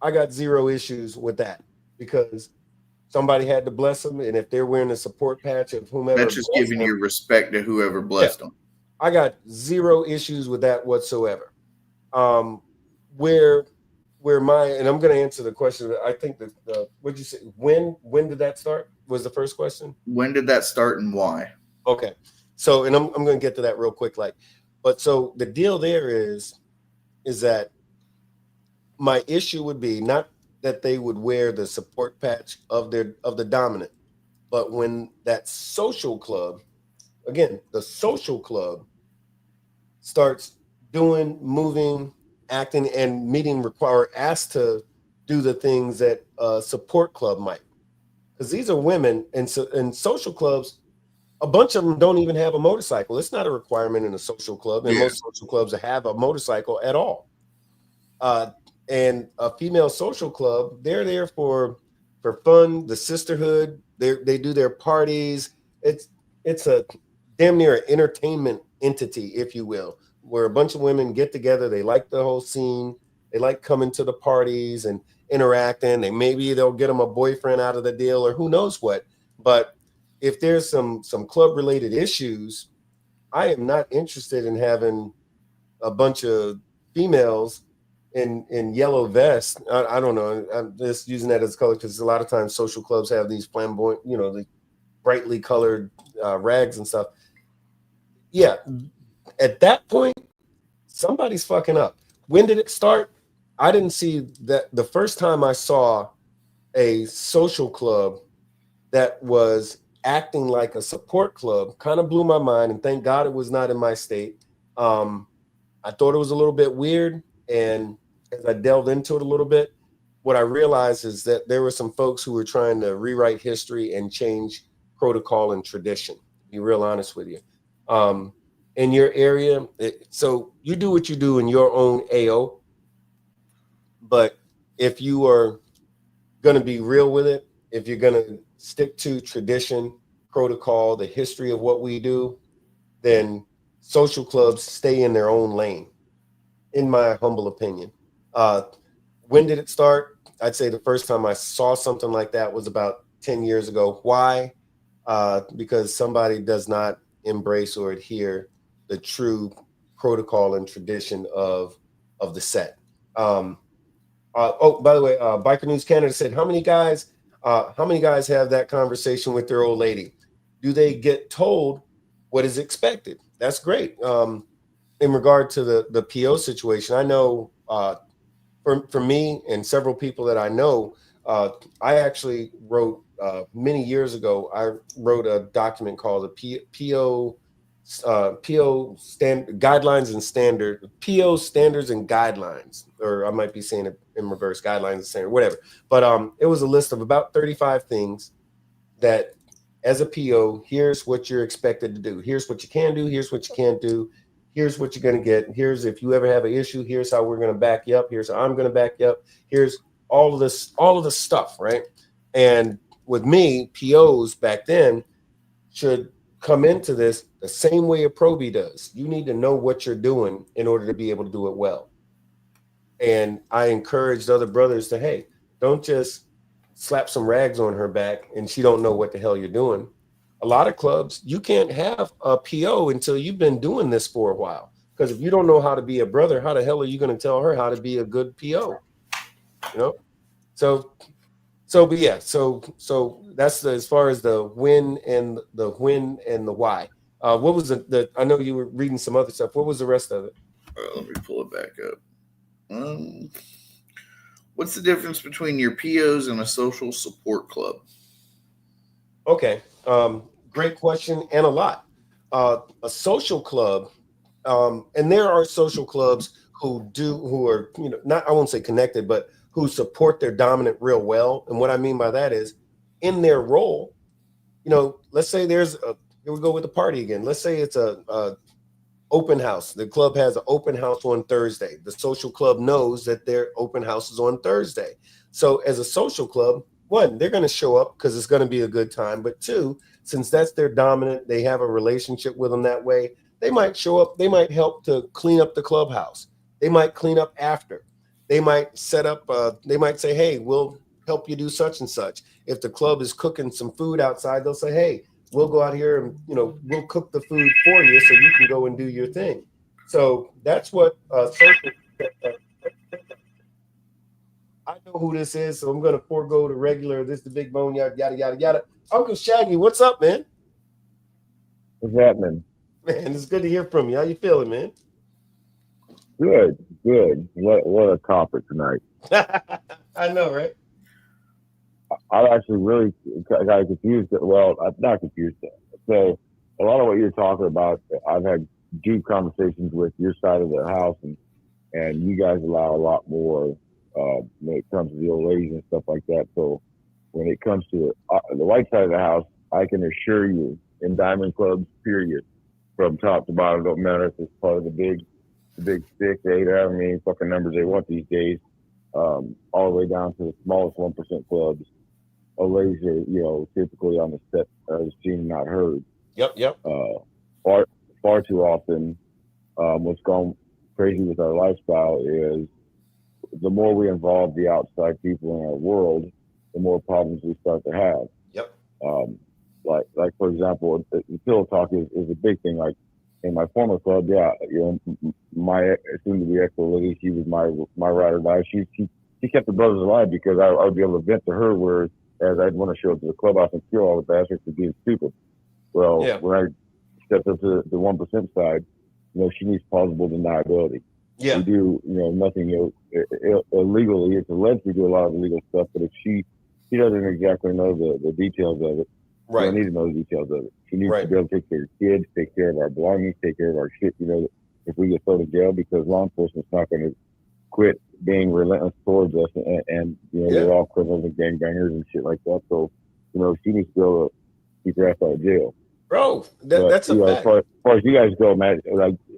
I got zero issues with that because somebody had to bless them, and if they're wearing a support patch of whomever, That's just giving them, your respect to whoever blessed them. I got zero issues with that whatsoever. Where my, and I'm going to answer the question. I think that what'd you say? When did that start? Was the first question? When did that start and why? Okay, so and I'm going to get to that real quick. But so the deal there is that my issue would be not that they would wear the support patch of the dominant, but when that social club, again, the social club starts doing, moving, acting, and asked to do the things that a support club might. Because these are women, and so in social clubs, a bunch of them don't even have a motorcycle. It's not a requirement in a social club, and most social clubs have a motorcycle at all. And a female social club, they're there for fun, the sisterhood. They do their parties. It's a damn near an entertainment entity, if you will, where a bunch of women get together. They like the whole scene. They like coming to the parties and interacting. Maybe they'll get them a boyfriend out of the deal, or who knows what. But if there's some club related issues, I am not interested in having a bunch of females in yellow vests. I don't know. I'm just using that as color because a lot of times social clubs have these flamboyant, the brightly colored rags and stuff. Yeah, at that point, somebody's fucking up. When did it start? I didn't see that. The first time I saw a social club that was acting like a support club kind of blew my mind, and thank God it was not in my state. I thought it was a little bit weird, and as I delved into it a little bit, what I realized is that there were some folks who were trying to rewrite history and change protocol and tradition, to be real honest with you. In your area, so you do what you do in your own AO, but if you are going to be real with it, if you're going to stick to tradition, protocol, the history of what we do, then social clubs stay in their own lane, in my humble opinion. When did it start? I'd say the first time I saw something like that was about 10 years ago. Why? Because somebody does not embrace or adhere the true protocol and tradition of the set. By the way, Biker News Canada said, how many guys have that conversation with their old lady? Do they get told what is expected? That's great. In regard to the PO situation, I know for me and several people that I know, I actually wrote many years ago. I wrote a document called the PO guidelines and standard PO standards and guidelines, or I might be saying it in reverse, guidelines and standard, whatever. But it was a list of about 35 things that, as a PO, here's what you're expected to do. Here's what you can do. Here's what you can't do. Here's what you're going to get. Here's if you ever have an issue, here's how we're going to back you up. Here's how I'm going to back you up. Here's all of this stuff, right? And with me, POs back then should come into this the same way a probie does. You need to know what you're doing in order to be able to do it well. And I encouraged other brothers to, hey, don't just slap some rags on her back and she don't know what the hell you're doing. A lot of clubs, you can't have a PO until you've been doing this for a while. Because if you don't know how to be a brother, how the hell are you going to tell her how to be a good PO? So that's as far as the when and the why. What was the I know you were reading some other stuff. What was the rest of it? Let me pull it back up. What's the difference between your POs and a social support club? Okay. Great question, and a lot. A social club, and there are social clubs who are, not, I won't say connected, but who support their dominant real well. And what I mean by that is, in their role, let's say here we go with the party again. Let's say it's a open house. The club has an open house on Thursday. The social club knows that their open house is on Thursday. So as a social club, one, they're going to show up because it's going to be a good time. But two, since that's their dominant, they have a relationship with them that way. They might show up. They might help to clean up the clubhouse. They might clean up after. They might set up. They might say, "Hey, we'll help you do such and such." If the club is cooking some food outside, they'll say, "Hey, we'll go out here and we'll cook the food for you so you can go and do your thing." So that's what social. I know who this is, so I'm going to forego the regular. This is the big BoneYard, yada yada yada. Uncle Shaggy, what's up, man? What's happening? Man, it's good to hear from you. How you feeling, man? Good. What a topic tonight. I know, right? I actually really got confused. Well, I'm not confused. So a lot of what you're talking about, I've had deep conversations with your side of the house, and you guys allow a lot more when it comes to the old ladies and stuff like that. So when it comes to the white side of the house, I can assure you, in diamond clubs, period, from top to bottom, don't matter if it's part of the big stick, they have many fucking numbers they want these days, all the way down to the smallest 1% clubs. Old ladies are, typically on the set seen, not heard. Yep. Far too often, what's gone crazy with our lifestyle is the more we involve the outside people in our world, the more problems we start to have. Yep. Like for example, the pillow talk is a big thing. Like in my former club, my soon-to-be ex-lady, she was my ride or die. She kept the brothers alive because I would be able to vent to her, whereas I'd want to show up to the clubhouse and kill all the bastards for being stupid. Well, when I stepped up to the 1% side, she needs plausible deniability. Yeah. We do, nothing illegally. It's alleged we do a lot of illegal stuff, but if she doesn't exactly know the details of it, right. We don't need to know the details of it. She needs right. to be able to take care of kids, take care of our belongings, take care of our shit. If we get thrown in jail, because law enforcement's not going to quit being relentless towards us, and they're all criminals and gangbangers and shit like that. So, she needs to be able to keep her ass out of jail. Bro, that's a fact. As far as you guys go, man,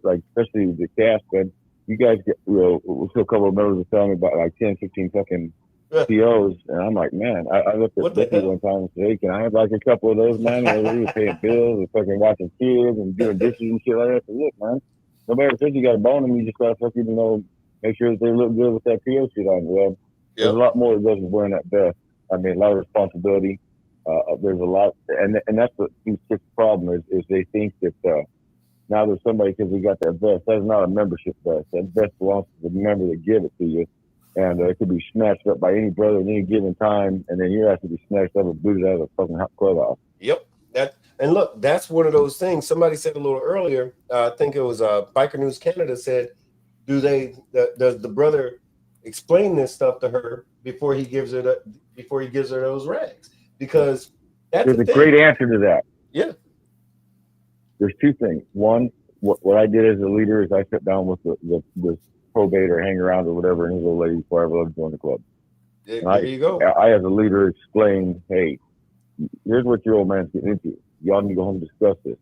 like especially the cast, man, you guys get, we'll see a couple of members of telling me about like 10, 15 fucking POs, and I'm like, man, I looked at Vicky one time and said, "Hey, can I have like a couple of those, man?" We were paying bills and fucking watching kids and doing dishes and shit like that. So look, man, nobody ever says you got to bone them. You just got to fucking, make sure that they look good with that PO shit on. Well, there's a lot more that goes with wearing that vest. I mean, a lot of responsibility. There's a lot, and that's what these kids' problem is they think that now there's somebody because we got that vest. That's not a membership vest. That vest belongs to the member that give it to you. And it could be snatched up by any brother at any given time, and then you have to be snatched up and booted out of the fucking clubhouse. Yep. And look, that's one of those things. Somebody said a little earlier. I think it was Biker News Canada said, does the brother explain this stuff to her before he gives her those rags? Because there's a great answer to that. Yeah. There's two things. One, what I did as a leader is I sat down with the probate or hang around or whatever, and his old lady before I ever joined the club. There you go. I, as a leader, explained, "Hey, here's what your old man's getting into. Y'all need to go home and discuss this.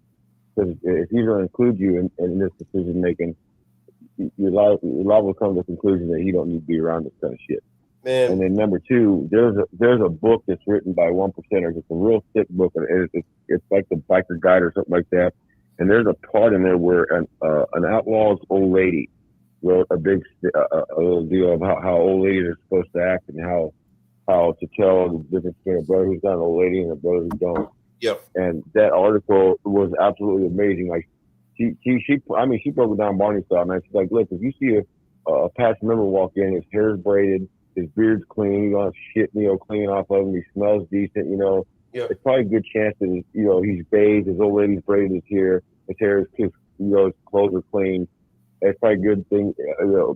Because if he's going to include you in this decision making, you're liable to come to the conclusion that he don't need to be around this kind of shit." Man. And then number two, there's a book that's written by 1%ers. It's a real thick book, and it's like the Biker Guide or something like that. And there's a part in there where an outlaw's old lady wrote a big a little deal of how old ladies are supposed to act and how to tell the difference between a brother who's got an old lady and a brother who don't. Yep. And that article was absolutely amazing. Like she broke it down Barney style, man. She's like, look, if you see a past member walk in, his hair's braided, his beard's clean, you don't have shit, clean off of him, he smells decent, Yep. It's probably a good chance that he's bathed, his old lady's braided his hair is his clothes are clean. It's probably a good thing,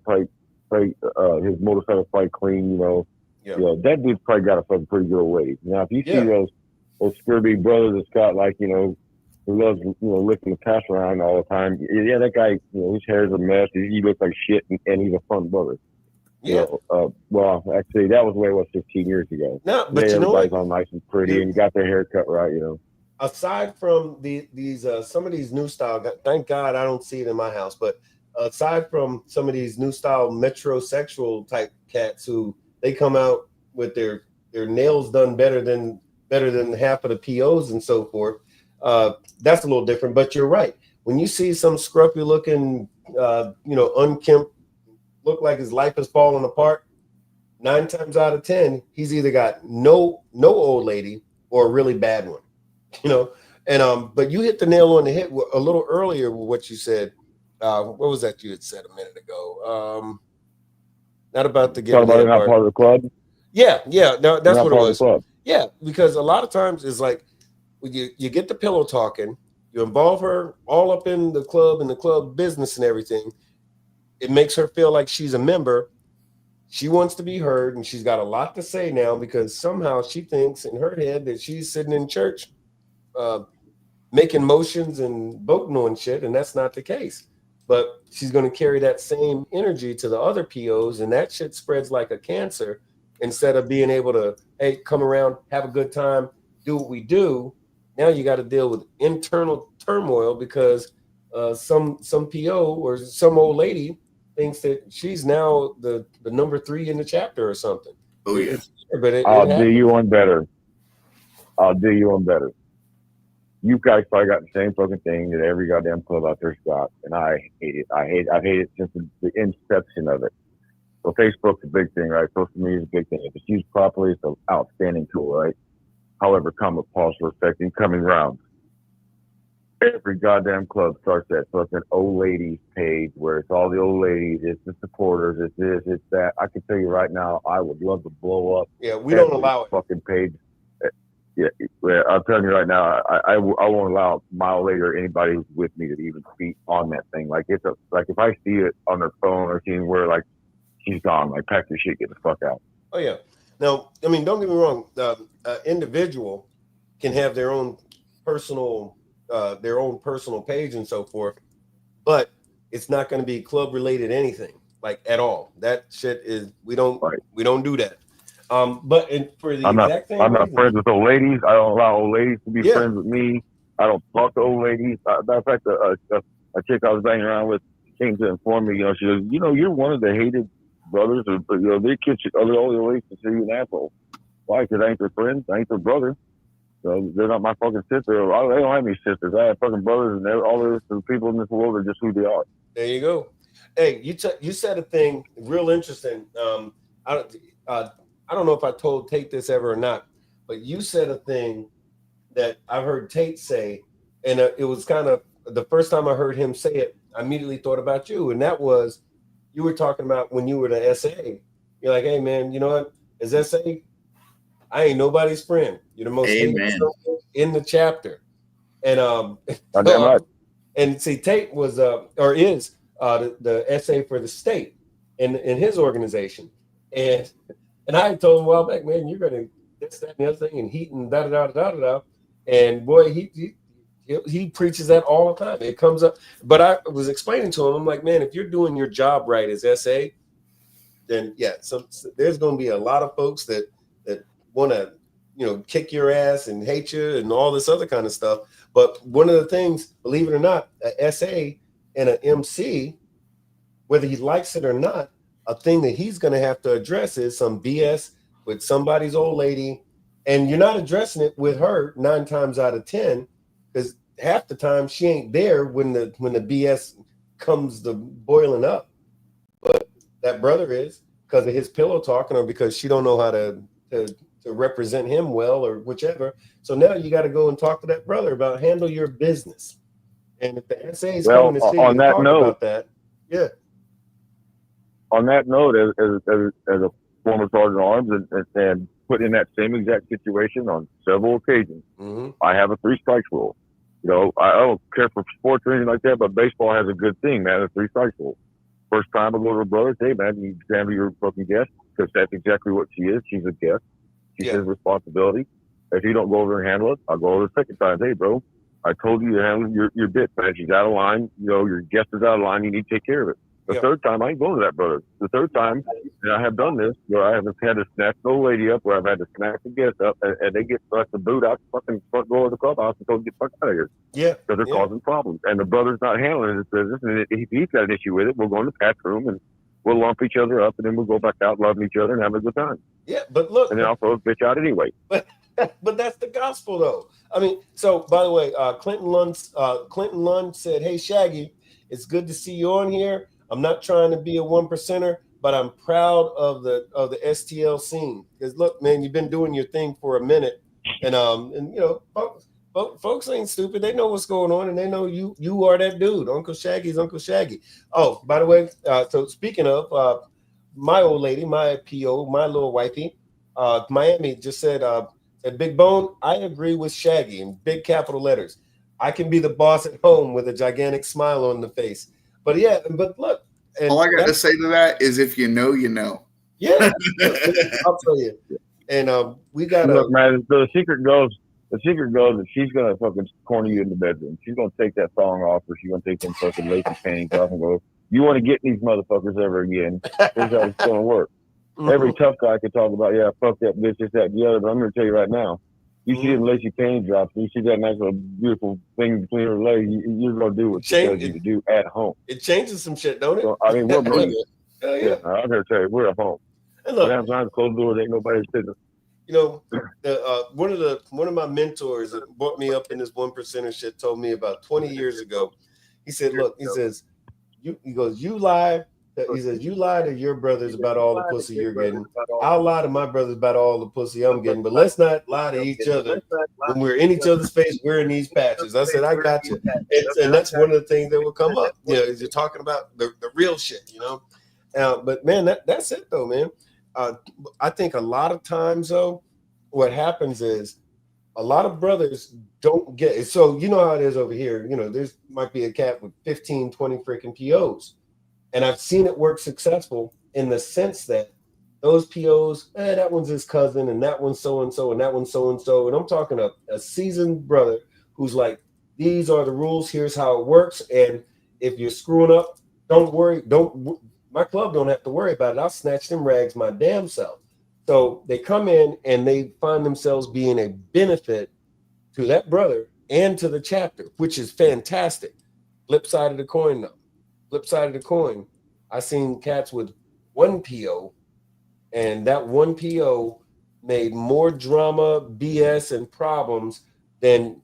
probably his motorcycle's probably clean, that dude's probably got a fucking pretty good old lady. Now, if you see those scurvy brothers that's got who loves, licking the pass around all the time, that guy, his hair's a mess, he looks like shit, and he's a fun brother. Yeah. Well, actually, that was the way it was 15 years ago. No, but today, you know what? everybody's all nice and pretty and got their hair cut right, aside from these some of these new style, thank God I don't see it in my house, but aside from some of these new style metrosexual type cats who they come out with their nails done better than half of the POs and so forth, that's a little different. But you're right. When you see some scruffy looking, unkempt, look like his life is falling apart, 9 times out of 10, he's either got no old lady or a really bad one, And but you hit the nail on the head a little earlier with what you said. What was that you had said a minute ago? Not about the Talking about not part of the club. Yeah, no, that's what it was. Yeah, because a lot of times it's like you get the pillow talking, you involve her all up in the club and the club business and everything. It makes her feel like she's a member. She wants to be heard, and she's got a lot to say now because somehow she thinks in her head that she's sitting in church making motions and voting on shit, and that's not the case. But she's going to carry that same energy to the other POs, and that shit spreads like a cancer. Instead of being able to, hey, come around, have a good time, do what we do, now you got to deal with internal turmoil because some PO or some old lady thinks that she's now the number 3 in the chapter or something. Oh yeah. But I'll do you one better. You guys probably got the same fucking thing that every goddamn club out there's got, and I hate it. I've hated it since the inception of it. So Facebook's a big thing, right? Social media is a big thing. If it's used properly, it's an outstanding tool, right? However, come with pause for effect in coming rounds. Every goddamn club starts that fucking old ladies page where it's all the old ladies, it's the supporters, it's this, it's that. I can tell you right now, I would love to blow up. Yeah, we don't allow it. Fucking page. Yeah, I'm telling you right now, I won't allow my old lady or anybody who's with me to even speak on that thing. Like if I see it on their phone or seeing where like she's gone, like pack your shit, get the fuck out. Oh yeah. Now, I mean, don't get me wrong. Individual can have their own personal page and so forth, but it's not going to be club related anything like at all. That shit is we don't do that. But for the I'm not friends with old ladies. I don't allow old ladies to be friends with me. I don't talk to old ladies. Matter of fact, a chick I was banging around with came to inform me. She goes, you're one of the hated brothers, or their kids, all the ladies consider you an asshole. Why? Because I ain't their friends. I ain't their brother. So they're not my fucking sister. They don't have any sisters. I have fucking brothers, and all the people in this world are just who they are. There you go. Hey, you said a thing real interesting. I don't know if I told Tate this ever or not, but you said a thing that I've heard Tate say, and it was kind of the first time I heard him say it, I immediately thought about you, and that was you were talking about when you were the SA. You're like, hey man, you know what? As SA, I ain't nobody's friend. You're the most hated in the chapter, and and see, Tate was or is the SA for the state in his organization, and I told him a while back, man, you're gonna this, that, and the other thing, and heat and da da da da da, and boy, he preaches that all the time. It comes up, but I was explaining to him, I'm like, man, if you're doing your job right as SA, then yeah, there's gonna be a lot of folks that want to, kick your ass and hate you and all this other kind of stuff. But one of the things, believe it or not, a SA and an MC, whether he likes it or not, a thing that he's going to have to address is some BS with somebody's old lady, and you're not addressing it with her 9 times out of 10 because half the time she ain't there when the BS comes to boiling up. But that brother is because of his pillow talking or because she don't know how to represent him well or whichever. So now you got to go and talk to that brother about handle your business. And if the SA is coming to see you and talk about that, yeah. On that note, as a former sergeant at arms and put in that same exact situation on several occasions, I have a 3 strikes rule. I don't care for sports or anything like that, but baseball has a good thing, man, a 3 strikes rule. First time I go to a brother, hey, man, you handle your fucking guest, because that's exactly what she is. She's a guest. She's his responsibility. If you don't go over and handle it, I'll go over the second time. Hey, bro, I told you to handle your bit, man. She's out of line. Your guest is out of line. You need to take care of it. The third time, I ain't going to that brother. The third time, and I have done this, where I have had to snatch the old lady up, where I've had to snatch the guest up, and they get the boot out the fucking front door of the clubhouse and told them to get the fuck out of here. Yeah. Because they're causing problems. And the brother's not handling his business, and if he's got an issue with it, we'll go in the patch room, and we'll lump each other up, and then we'll go back out, loving each other, and have a good time. Yeah, but look. And then I'll throw a bitch out anyway. But that's the gospel, though. I mean, so by the way, Clinton Lund said, "Hey, Shaggy, it's good to see you on here. I'm not trying to be a 1%er, but I'm proud of the STL scene. Because look, man, you've been doing your thing for a minute, and you know, folks ain't stupid. They know what's going on, and they know you are that dude. Uncle Shaggy's Uncle Shaggy. Oh, by the way, so speaking of my old lady, my PO, my little wifey, Miami just said, Big Bone, I agree with Shaggy in big capital letters. I can be the boss at home with a gigantic smile on the face. But yeah, but look. All I got to say to that is if you know, you know. Yeah, I'll tell you. And we got look, man, the secret goes that she's going to fucking corner you in the bedroom. She's going to take that thong off, or she's going to take them fucking lacy panties off and go, you want to get these motherfuckers ever again. Here's how it's going to work. Every tough guy could talk about, yeah, fuck that bitch, this, that, the other. But I'm going to tell you right now, you see them lacy panty drops, you see that nice little beautiful thing between her legs, you're going to do what she tells you to do at home. It changes some shit, don't it? So, I mean, we're brilliant. Yeah. I'm going to tell you, we're at home. And look, sometimes closed doors ain't nobody's business. You know, one of my mentors that brought me up in this 1%er shit told me about 20 years ago. He said, look, he says, you lie. He says, you lie to your brothers about all the pussy you're getting. I'll lie to my brothers about all the pussy I'm getting, but let's not lie to each other. When we're in each other's face, we're in these patches. I said, I got you. And that's one of the things that will come up. You know, is you're talking about the real shit, you know. But man, that's it though, man. I think a lot of times though, what happens is a lot of brothers don't get it. So you know how it is over here. You know, there's might be a cat with 15, 20 freaking POs. And I've seen it work successful in the sense that those POs, that one's his cousin, and that one's so-and-so, and that one's so-and-so. And I'm talking a seasoned brother who's like, these are the rules, here's how it works. And if you're screwing up, don't worry. My club don't have to worry about it. I'll snatch them rags my damn self. So they come in and they find themselves being a benefit to that brother and to the chapter, which is fantastic. Flip side of the coin, though. Flip side of the coin, I seen cats with one PO, and that one PO made more drama, BS, and problems than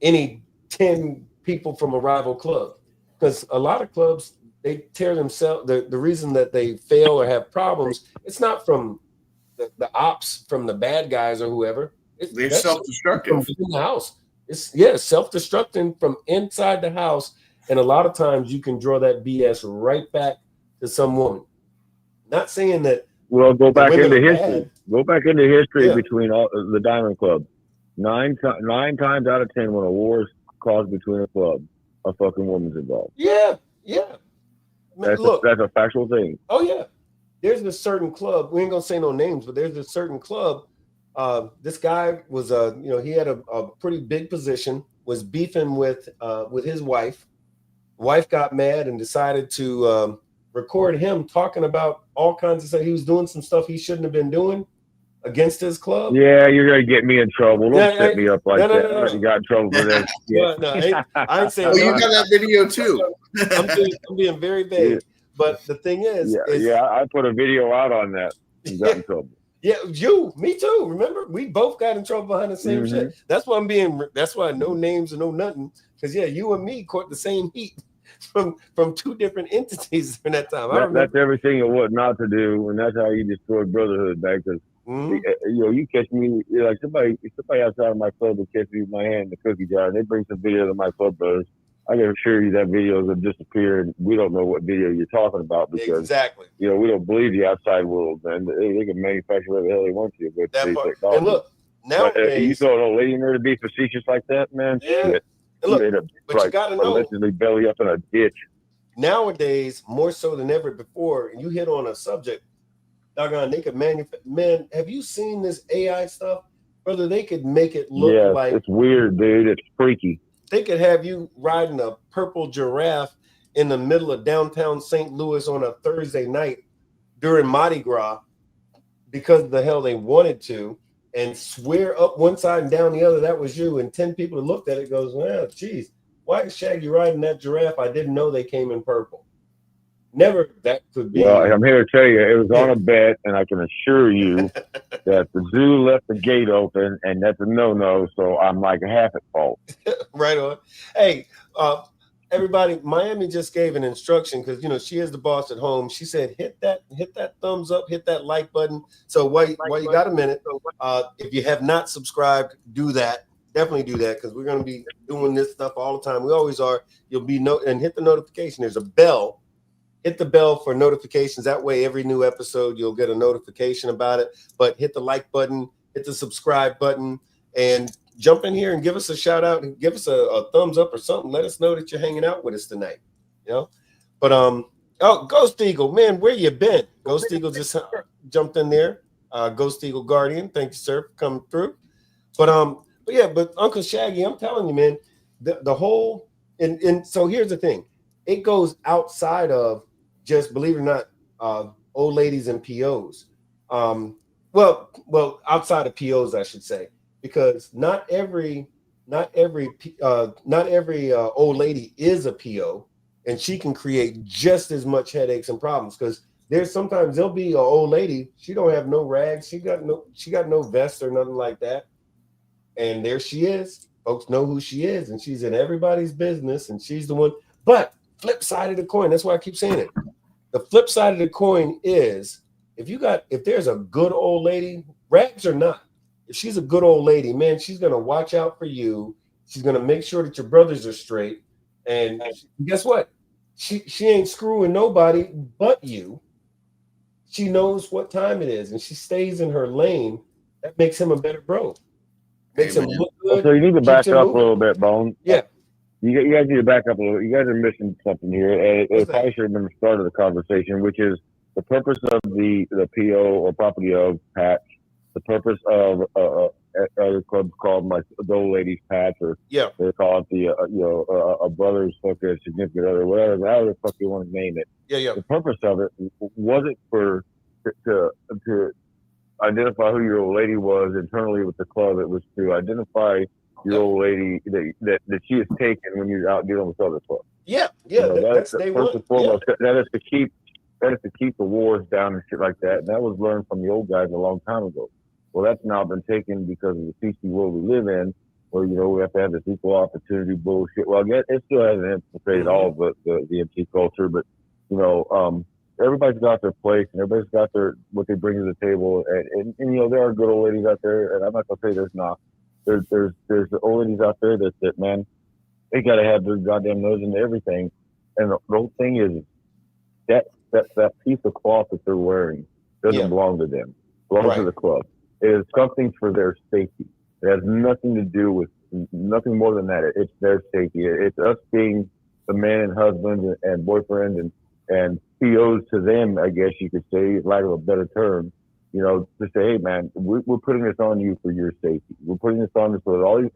any 10 people from a rival club. Because a lot of clubs, they tear themselves. The reason that they fail or have problems, it's not from the ops, from the bad guys or whoever. They're self-destructive from within the house. It's self-destructing from inside the house. And a lot of times you can draw that BS right back to some woman. Not saying that. Well, go back into history. Bad. Go back into history between all the Diamond Club. Nine times out of 10, when a war is caused between a club, a fucking woman's involved. Yeah. That's a factual thing. Oh yeah. There's a certain club. We ain't gonna say no names, but there's a certain club. This guy was he had a pretty big position. Was beefing with his wife. Wife got mad and decided to record him talking about all kinds of stuff. He was doing some stuff he shouldn't have been doing against his club. Yeah, you're gonna get me in trouble. Don't set me up like that. No. You got in trouble for that. I ain't saying. Well, you got that video too. I'm being very vague. Yeah. But the thing is, I put a video out on that. You got in trouble. Yeah, me too. Remember, we both got in trouble behind the same shit. That's why that's why no names and no nothing. Because you and me caught the same heat from two different entities during that time. That's everything and what not to do, and that's how you destroy brotherhood back. Because you catch me like somebody outside of my club will catch me with my hand in the cookie jar, and they bring some videos of my club brothers. I can assure you that videos have disappeared. We don't know what video you're talking about because we don't believe the outside world, man. They can manufacture whatever the hell they want to. But and look, nowadays you throw an old lady in there to be facetious like that, man. Yeah. Shit. And look, but you gotta know, allegedly belly up in a ditch. Nowadays, more so than ever before, and you hit on a subject. Doggone, they could man, have you seen this AI stuff, brother? They could make it look like it's weird, dude. It's freaky. They could have you riding a purple giraffe in the middle of downtown St. Louis on a Thursday night during Mardi Gras because of the hell they wanted to, and swear up one side and down the other that was you, and 10 people that looked at it goes, well, geez, why is Shaggy riding that giraffe? I didn't know they came in purple. Never that could be. Well, I'm here to tell you, it was on a bet, and I can assure you that the zoo left the gate open, and that's a no-no, so I'm like half at fault. Right on. Hey, everybody, Miami just gave an instruction because, you know, she is the boss at home. She said, hit that thumbs up, hit that like button. So while you got a minute, if you have not subscribed, do that. Definitely do that because we're going to be doing this stuff all the time. We always are. You'll be and hit the notification. There's a bell. Hit the bell for notifications. That way, every new episode, you'll get a notification about it. But hit the like button, hit the subscribe button, and jump in here and give us a shout out and give us a thumbs up or something. Let us know that you're hanging out with us tonight. You know, but oh, Ghost Eagle, man, where you been? Ghost Eagle just jumped in there. Ghost Eagle Guardian, thank you, sir, for coming through. But Uncle Shaggy, I'm telling you, man, the whole and so here's the thing, it goes outside of just, believe it or not, old ladies and POs. Well, outside of POs, I should say. Because not every old lady is a PO, and she can create just as much headaches and problems. Because there'll be an old lady, she don't have no rags, she got no vest or nothing like that, and there she is. Folks know who she is, and she's in everybody's business, and she's the one. But flip side of the coin, that's why I keep saying it. The flip side of the coin is if there's a good old lady, rags or not. If she's a good old lady, man, she's going to watch out for you. She's going to make sure that your brothers are straight. And guess what? She ain't screwing nobody but you. She knows what time it is, and she stays in her lane. That makes him a better bro. Makes him look good. So you need to back up a little bit, Bone. Yeah. You guys need to back up a little. You guys are missing something here. It probably should have been the start of the conversation, which is the purpose of the PO or property of patch. The purpose of other clubs called like the old ladies patch, or they call it the a brother's fucking significant other, whatever, however the fuck you want to name it. Yeah. The purpose of it wasn't to identify who your old lady was internally with the club. It was to identify your old lady that she is taken when you're out dealing with other clubs. Yeah. That's the first and foremost. That is to keep the wars down and shit like that. And that was learned from the old guys a long time ago. Well, that's now been taken because of the PC world we live in, where, you know, we have to have this equal opportunity bullshit. Well, I guess it still hasn't infiltrated all of the MC culture, but, you know, everybody's got their place and everybody's got what they bring to the table. And you know, there are good old ladies out there, and I'm not going to say there's not. There's the old ladies out there that, man, they got to have their goddamn nose into everything. And the whole thing is that piece of cloth that they're wearing doesn't belong to them. It belongs to the club. It is something for their safety. It has nothing to do with nothing more than that. It's their safety. It's us being the man and husband and boyfriend and POs to them, I guess you could say, lack of a better term, you know, to say, hey man, we're putting this on you for your safety. We're putting this on you so that all these,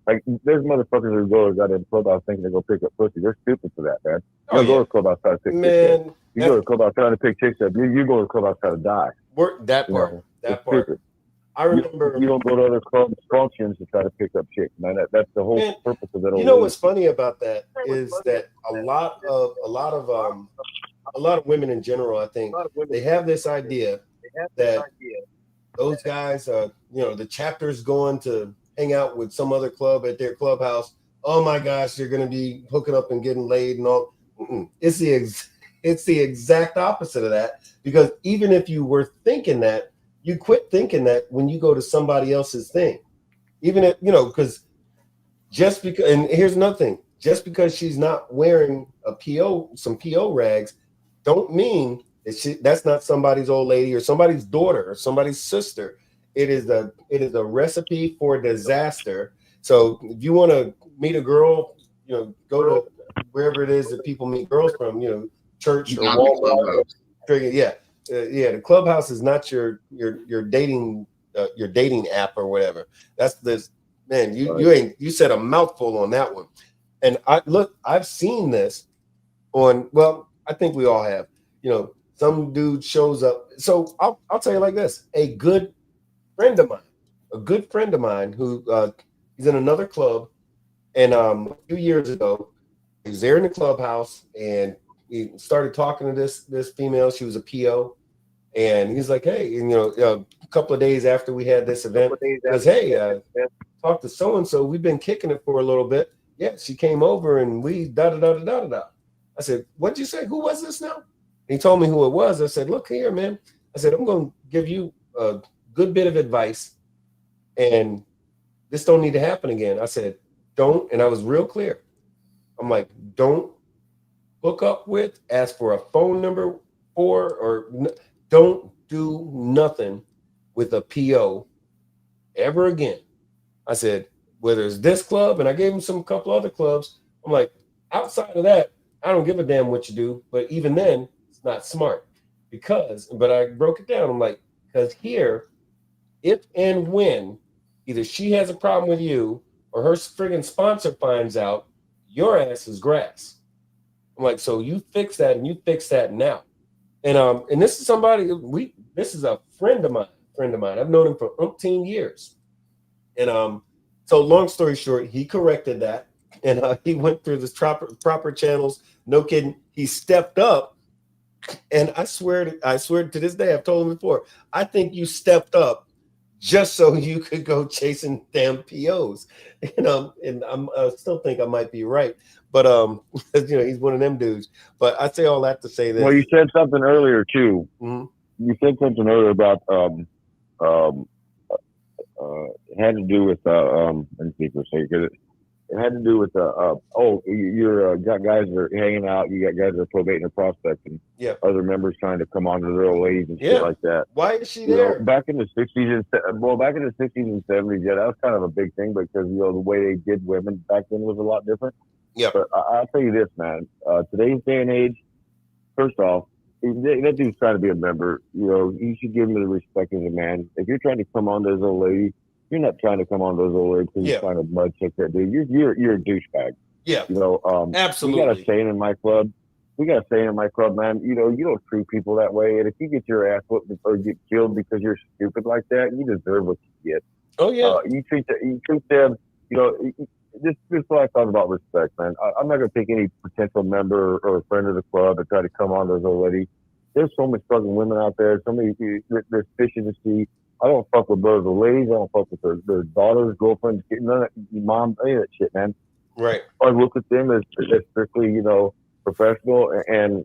like, there's motherfuckers who go to goddamn clubhouse thinking they go pick up pussy. They're stupid for that, man. You don't go to clubhouse trying to pick chicks up. You go to clubhouse trying to pick chicks up. You go to clubhouse trying to die. That part. Stupid. I remember you don't go to other club functions to try to pick up chicks, man. That's the whole purpose of that. You know what's funny about that is that a lot of women in general, I think, they have this idea that those guys are, you know, the chapter's going to hang out with some other club at their clubhouse. Oh my gosh, you're going to be hooking up and getting laid and all. It's the exact opposite of that, because even if you were thinking that, you quit thinking that when you go to somebody else's thing. Even if, you know, because just because, and here's another thing, just because she's not wearing some PO rags, don't mean that that's not somebody's old lady or somebody's daughter or somebody's sister. It is a recipe for disaster. So if you want to meet a girl, you know, go to wherever it is that people meet girls from, you know, church or Walmart. The clubhouse is not your dating app or whatever. That's this, man. You said a mouthful on that one. And I've seen this on, well, I think we all have, some dude shows up. So I'll tell you like this, a good friend of mine who he's in another club, and a few years ago, he was there in the clubhouse, and he started talking to this female. She was a PO, and he's like, hey, and, a couple of days after we had this event, he goes, hey, talk to so and so. We've been kicking it for a little bit. Yeah, she came over, and we da da da da da da. I said, what'd you say? Who was this now? He told me who it was. I said, look here, man. I said, I'm going to give you a good bit of advice, and this don't need to happen again. I said, don't, and I was real clear. I'm like, don't hook up with, ask for a phone number for, or don't do nothing with a PO ever again. I said, whether it's this club, and I gave him some couple other clubs, I'm like, outside of that, I don't give a damn what you do, but even then, it's not smart. But I broke it down. I'm like, because here, if and when either she has a problem with you or her friggin' sponsor finds out, your ass is grass. I'm like, so you fix that, and you fix that now. And this is somebody, this is a friend of mine. I've known him for umpteen years. And so long story short, he corrected that, and he went through the proper channels. No kidding. He stepped up, and I swear to this day, I've told him before, I think you stepped up just so you could go chasing damn POs. And I still think I might be right, but he's one of them dudes. But I say all that to say this. Well, you said something earlier too. Mm-hmm. You said something earlier about it had to do with let me see for a second. It had to do with you're got guys that are hanging out. You got guys that are probating or prospecting. Yeah. Other members trying to come onto their old ladies and shit like that. Why is she there? Back in the 60s and 70s, yeah, that was kind of a big thing because the way they did women back then was a lot different. Yeah. But I'll tell you this, man. Today's day and age, first off, that dude's trying to be a member. You should give him the respect as a man. If you're trying to come on to his old lady, you're not trying to come on to those old ladies because you're trying to mud check that dude. You're a douchebag. Yeah. Absolutely. We got a saying in my club. Man. You don't treat people that way. And if you get your ass whooped or get killed because you're stupid like that, you deserve what you get. Oh yeah. You treat them. This is what I thought about respect, man. I'm not gonna take any potential member or a friend of the club and try to come on to those old ladies. There's so many fucking women out there. So many there's fish in the sea. I don't fuck with those old ladies. I don't fuck with their daughters, girlfriends, none of that, mom, any of that shit, man. Right. I look at them as strictly, professional, and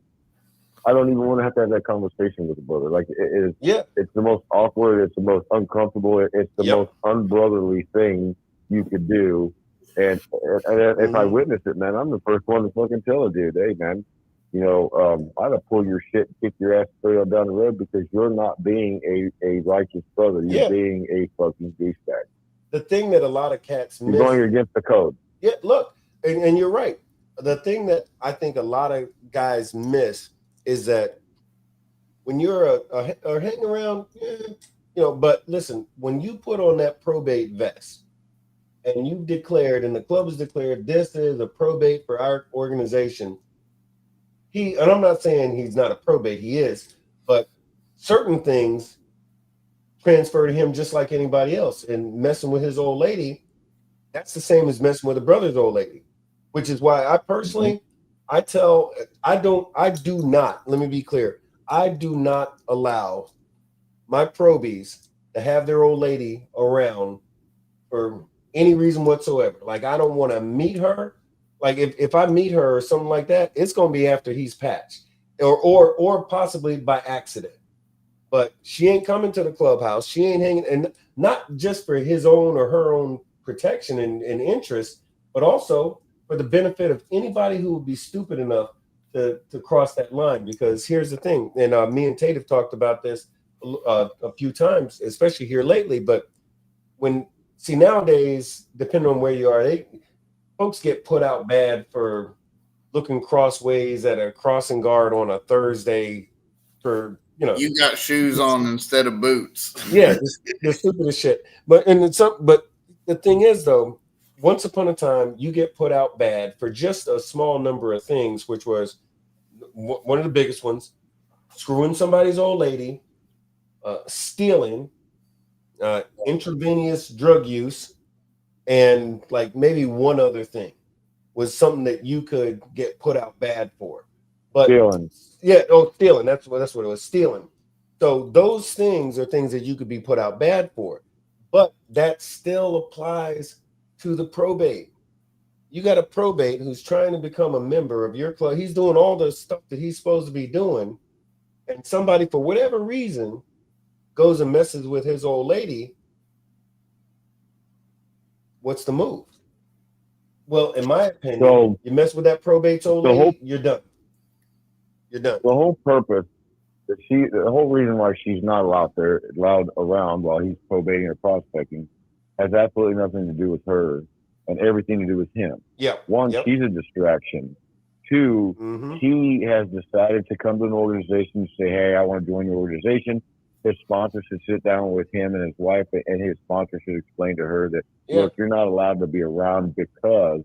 I don't even want to have that conversation with a brother. Like it's the most awkward, it's the most uncomfortable, it's the most unbrotherly thing you could do. And if I witness it, man, I'm the first one to fucking tell a dude, hey, man, I'd have pulled your shit and kick your ass straight on down the road because you're not being a righteous brother. You're being a fucking douchebag. The thing that a lot of cats miss. You're going against the code. Yeah, look, and you're right. The thing that I think a lot of guys miss is that when you're hanging around, but listen, when you put on that probate vest and you declared, and the club has declared, this is a probate for our organization, and I'm not saying he's not a probate, he is, but certain things transfer to him just like anybody else. And messing with his old lady, that's the same as messing with a brother's old lady, which is why I personally, let me be clear, I do not allow my probies to have their old lady around for any reason whatsoever. Like, I don't want to meet her. Like, if I meet her or something like that, it's going to be after he's patched or possibly by accident. But she ain't coming to the clubhouse. She ain't hanging, and not just for his own or her own protection and interest, but also for the benefit of anybody who would be stupid enough to cross that line. Because here's the thing, and me and Tate have talked about this a few times, especially here lately, but nowadays, depending on where you are, folks get put out bad for looking crossways at a crossing guard on a Thursday for, you got shoes on instead of boots. Yeah, the stupidest shit. But the thing is, though, once upon a time, you get put out bad for just a small number of things, which was one of the biggest ones, screwing somebody's old lady, stealing, intravenous drug use, and like maybe one other thing was something that you could get put out bad for. But Stealing. Yeah, stealing. That's what it was, stealing. So those things are things that you could be put out bad for. But that still applies to the probate. You got a probate who's trying to become a member of your club. He's doing all the stuff that he's supposed to be doing. And somebody, for whatever reason, goes and messes with his old lady. What's the move? Well, in my opinion, you mess with that probate's old lady, you're done. You're done. The whole purpose, the whole reason why she's not allowed around while he's probating or prospecting has absolutely nothing to do with her and everything to do with him. Yeah. One, she's a distraction. Two, he has decided to come to an organization and say, hey, I want to join your organization. His sponsor should sit down with him and his wife, and his sponsor should explain to her that, look, you're not allowed to be around because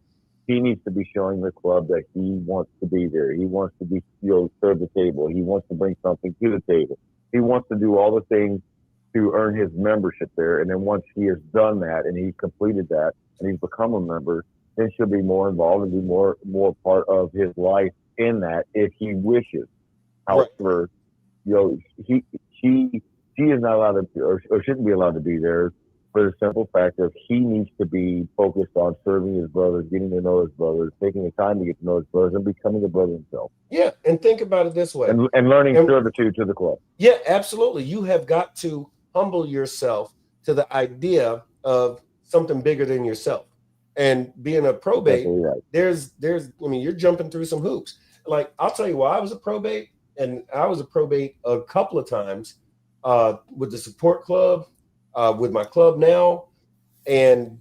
he needs to be showing the club that he wants to be there. He wants to be, serve the table. He wants to bring something to the table. He wants to do all the things to earn his membership there. And then once he has done that and he's completed that and he's become a member, then she'll be more involved and be more part of his life in that if he wishes. However, she is not allowed to, or shouldn't be allowed to be there for the simple fact of he needs to be focused on serving his brothers, getting to know his brothers, taking the time to get to know his brothers, and becoming a brother himself. Yeah, and think about it this way. And learning servitude to the club. Yeah, absolutely. You have got to humble yourself to the idea of something bigger than yourself. And being a probate, right. there's you're jumping through some hoops. Like, I'll tell you why I was a probate, and I was a probate a couple of times with the support club, with my club now. And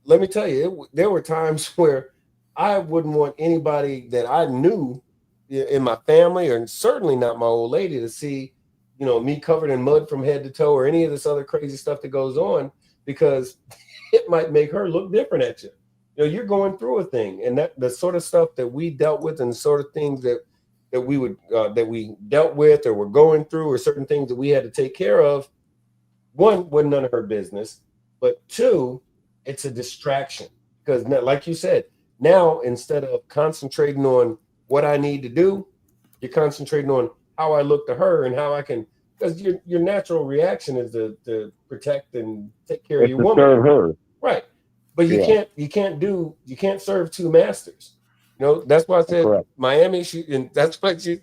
let me tell you, there were times where I wouldn't want anybody that I knew in my family, or certainly not my old lady, to see, me covered in mud from head to toe or any of this other crazy stuff that goes on, because it might make her look different at you. You're going through a thing, and that the sort of stuff that we dealt with, and sort of things that we dealt with or were going through, or certain things that we had to take care of. One, wasn't none of her business, but two, it's a distraction, because like you said, now instead of concentrating on what I need to do, you're concentrating on how I look to her and how I can, because your natural reaction is to protect and take care of your woman. Serve her. Right. But you can't serve two masters. That's why I said Correct. Miami, that's what she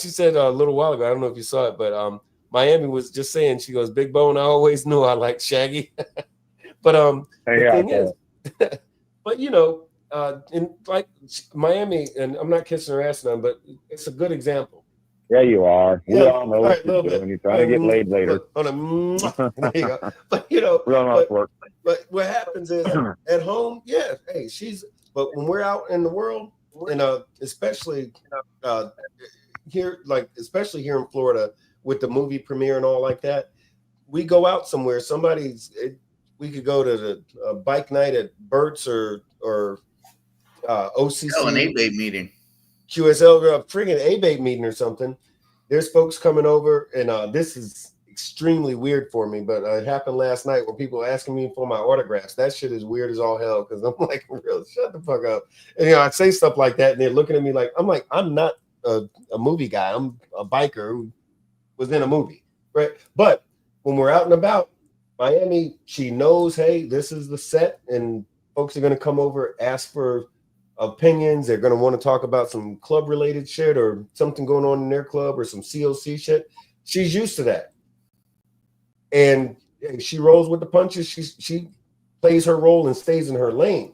said a little while ago. I don't know if you saw it, but Miami was just saying, she goes, Big Bone, I always knew I liked Shaggy. But the thing is, but in like Miami, and I'm not kissing her ass now, but it's a good example. Yeah, you are. We all know what you're doing when you're trying to get laid later. There you go. But we all know how it works. But what happens is at home, but when we're out in the world, and especially here, especially here in Florida with the movie premiere and all like that, we go out somewhere. We could go to the bike night at Burt's or OCC. An A-Bait meeting. QSL, friggin' A-Bait meeting or something. There's folks coming over, and this is extremely weird for me, but it happened last night where people asking me for my autographs. That shit is weird as all hell, because I'm like, real, shut the fuck up. And I'd say stuff like that, and they're looking at me like, I'm not a movie guy. I'm a biker who was in a movie, right? But when we're out and about, Miami, she knows, hey, this is the set, and folks are going to come over, ask for opinions. They're going to want to talk about some club related shit or something going on in their club or some COC shit. She's used to that. And she rolls with the punches. She plays her role and stays in her lane.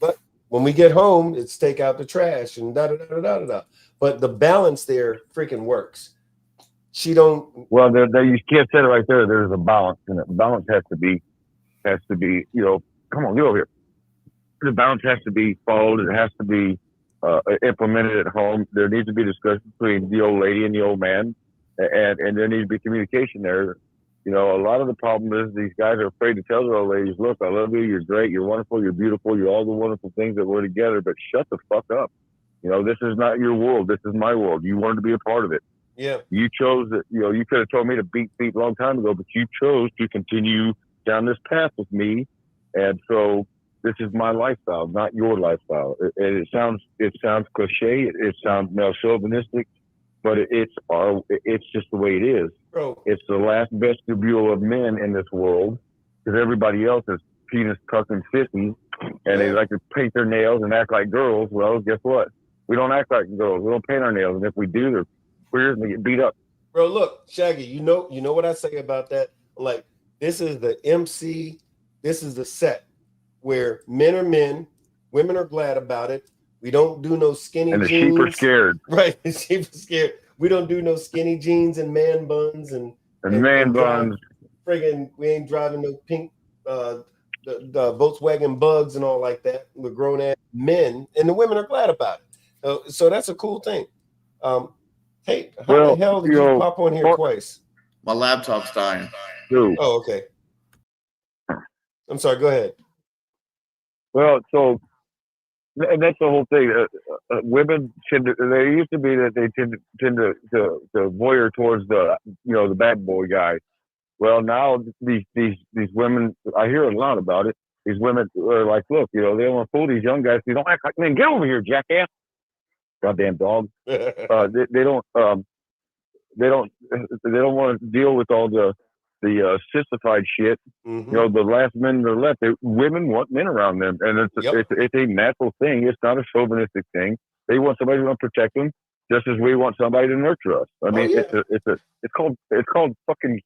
But when we get home, it's take out the trash and da-da-da-da-da-da. But the balance there freaking works. She don't. Well, there you can't say it right there. There's a balance, and the balance has to be, come on, get over here. The balance has to be followed. It has to be implemented at home. There needs to be discussion between the old lady and the old man, and there needs to be communication there. A lot of the problem is these guys are afraid to tell their old ladies, look, I love you, you're great, you're wonderful, you're beautiful, you're all the wonderful things that we're together, but shut the fuck up. You know, this is not your world. This is my world. You wanted to be a part of it. Yeah. You chose it. You know, you could have told me to beat feet a long time ago, but you chose to continue down this path with me. And so this is my lifestyle, not your lifestyle. It sounds cliche. It sounds male chauvinistic, but it's just the way it is. Bro. It's the last vestibule of men in this world, because everybody else is penis tucking sissies, and they like to paint their nails and act like girls. Well, guess what? We don't act like girls. We don't paint our nails, and if we do, they're queers and they get beat up. Bro, look, Shaggy, you know what I say about that? Like, this is the MC, this is the set where men are men, women are glad about it. We don't do no skinny and the jeans. sheep are scared. Right, the sheep are scared. We don't do no skinny jeans and man buns and man buns. Friggin', we ain't driving no pink the Volkswagen bugs and all like that. We're grown ass men, and the women are glad about it. So that's a cool thing. Hey, how the hell did you pop on here twice? My laptop's dying. Dude. Oh, okay. I'm sorry. Go ahead. Well, so, and that's the whole thing. Women tend to. They used to be that they tend to voyeur towards the bad boy guy. Well, now these women, I hear a lot about it. These women are like, look, they don't want to fool these young guys. You don't act like men. Get over here, jackass. Goddamn dog. They don't want to deal with all the sissified shit. Mm-hmm. The last men that are left. Women want men around them, and it's a natural thing. It's not a chauvinistic thing. They want somebody to protect them, just as we want somebody to nurture us. I mean, it's called fucking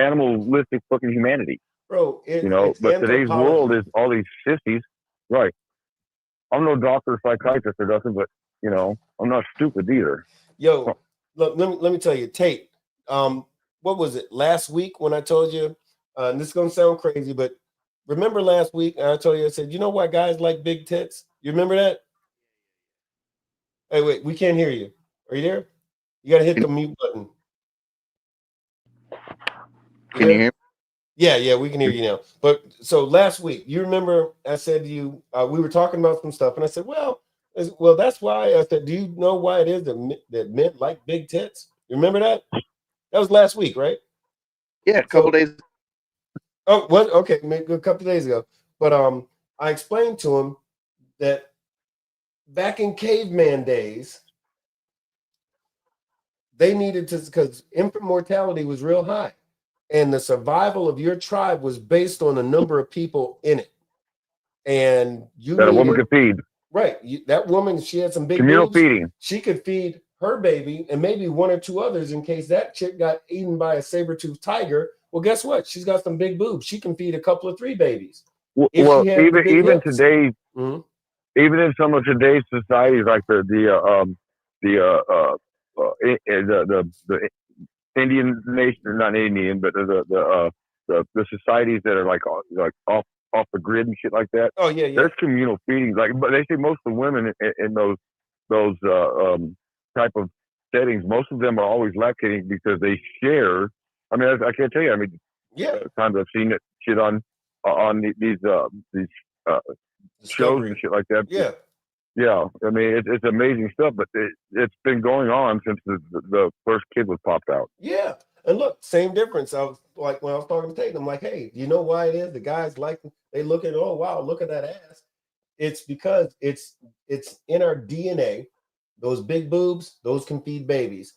animalistic fucking humanity. Bro, but today's world is all these sissies. Right. I'm no doctor or psychiatrist or nothing, but I'm not stupid either. Yo, look, let me tell you, Tate. What was it last week when I told you? And this is gonna sound crazy, but remember last week I told you, I said, you know why guys like big tits? You remember that? Hey, wait, we can't hear you. Are you there? You gotta hit the mute button. Can you hear me? Yeah, we can hear you now. But so last week, you remember I said to you, we were talking about some stuff, and I said, well, that's why I said, do you know why it is that men like big tits? You remember that? That was last week, right? Yeah, a couple days. Oh, what? Okay, maybe a couple of days ago. But I explained to him that back in caveman days, they needed to, because infant mortality was real high. And the survival of your tribe was based on the number of people in it. And a woman could feed. Right. That woman, she had some big communal boobs. Feeding. She could feed her baby and maybe one or two others in case that chick got eaten by a saber-toothed tiger. Well, guess what? She's got some big boobs. She can feed a couple of 3 babies. Well, even today, even in some of today's societies, like the Indian nation, not Indian, but the societies that are like off the grid and shit like that. Oh yeah. There's communal feeding, but they say most of the women in those type of settings, most of them are always lactating because they share. I mean, I can't tell you. I mean, times I've seen it shit on these shows and shit like that. Yeah. Yeah, I mean, it's amazing stuff, but it's been going on since the first kid was popped out. Yeah, and look, same difference. I was like, when I was talking to Tate, I'm like, hey, you know why it is? The guys they look at, oh wow, look at that ass. It's because it's in our DNA. Those big boobs, those can feed babies.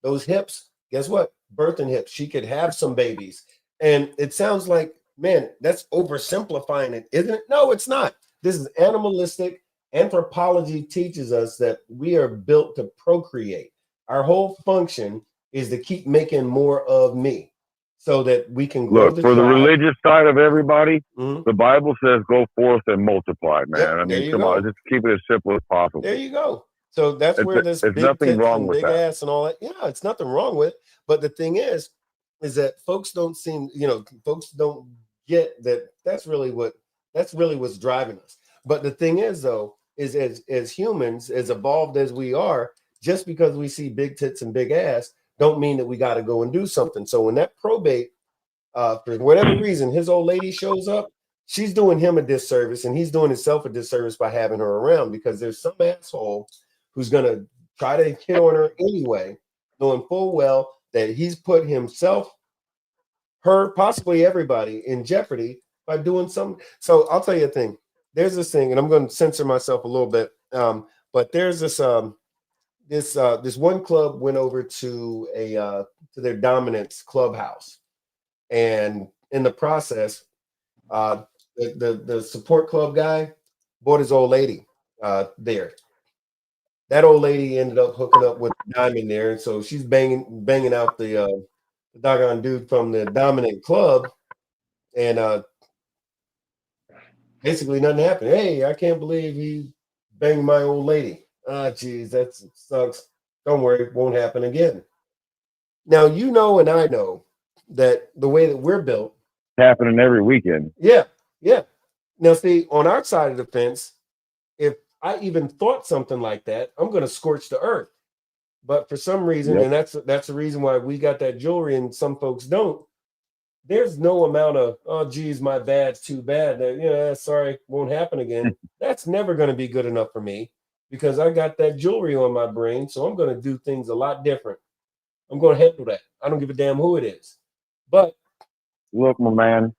Those hips, guess what? Birthing hips. She could have some babies. And it sounds like, man, that's oversimplifying it, isn't it? No, it's not. This is animalistic. Anthropology teaches us that we are built to procreate. Our whole function is to keep making more of me so that we can grow. Look, for the religious side of everybody, the Bible says go forth and multiply, man. Yep, I mean, come on, just keep it as simple as possible. There you go. So that's where this there's big nothing wrong and with big that. ass and all that. Yeah, it's nothing wrong with it. But the thing is that folks don't get that that's really what's driving us. But the thing is, though, is as humans, as evolved as we are, just because we see big tits and big ass, don't mean that we got to go and do something. So when that probate, for whatever reason, his old lady shows up, she's doing him a disservice, and he's doing himself a disservice by having her around, because there's some asshole who's gonna try to hit on her anyway, knowing full well that he's put himself, her, possibly everybody in jeopardy by doing something. So I'll tell you a thing. There's this thing, and I'm going to censor myself a little bit. But there's this this one club went over to their dominance clubhouse, and in the process, the support club guy bought his old lady there. That old lady ended up hooking up with Diamond there, and so she's banging out the doggone dude from the dominant club, and basically nothing happened. Hey, I can't believe he banged my old lady. Ah, geez, that sucks. Don't worry, it won't happen again. Now, you know, and I know that the way that we're built, happening every weekend. Yeah. Now, see, on our side of the fence, if I even thought something like that, I'm going to scorch the earth. But for some reason, and that's the reason why we got that jewelry and some folks don't, there's no amount of, oh, geez, my bad, too bad. Yeah, sorry, won't happen again. That's never going to be good enough for me, because I got that jewelry on my brain, so I'm going to do things a lot different. I'm going to handle that. I don't give a damn who it is. But look, my man,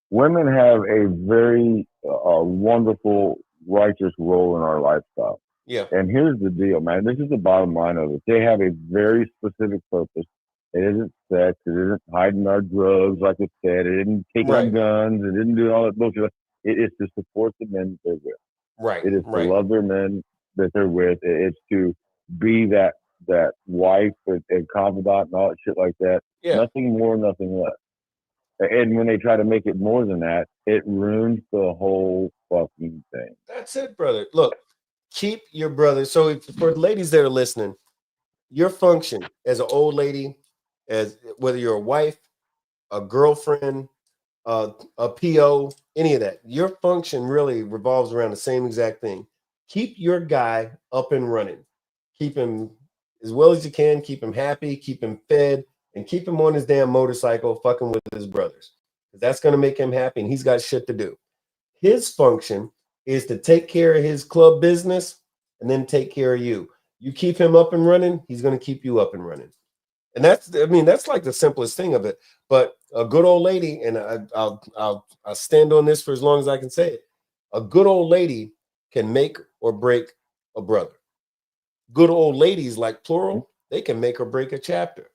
women have a very wonderful, righteous role in our lifestyle. Yeah. And here's the deal, man. This is the bottom line of it. They have a very specific purpose. It isn't sex. It isn't hiding our drugs, like I said. It isn't taking our guns. It didn't do all that bullshit. It is to support the men that they're with. Right. It is to love their men that they're with. It's to be that wife and confidant and all that shit like that. Yeah. Nothing more, nothing less. And when they try to make it more than that, it ruins the whole fucking thing. That's it, brother. Look, keep your brother. So for the ladies that are listening, your function as an old lady, as whether you're a wife, a girlfriend, a PO, any of that, your function really revolves around the same exact thing. Keep your guy up and running. Keep him as well as you can. Keep him happy. Keep him fed. And keep him on his damn motorcycle fucking with his brothers. That's going to make him happy, and he's got shit to do. His function is to take care of his club business and then take care of you. You keep him up and running, he's going to keep you up and running. And that's like the simplest thing of it. But a good old lady, and I'll stand on this for as long as I can say it, a good old lady can make or break a brother. Good old ladies, like plural, they can make or break a chapter.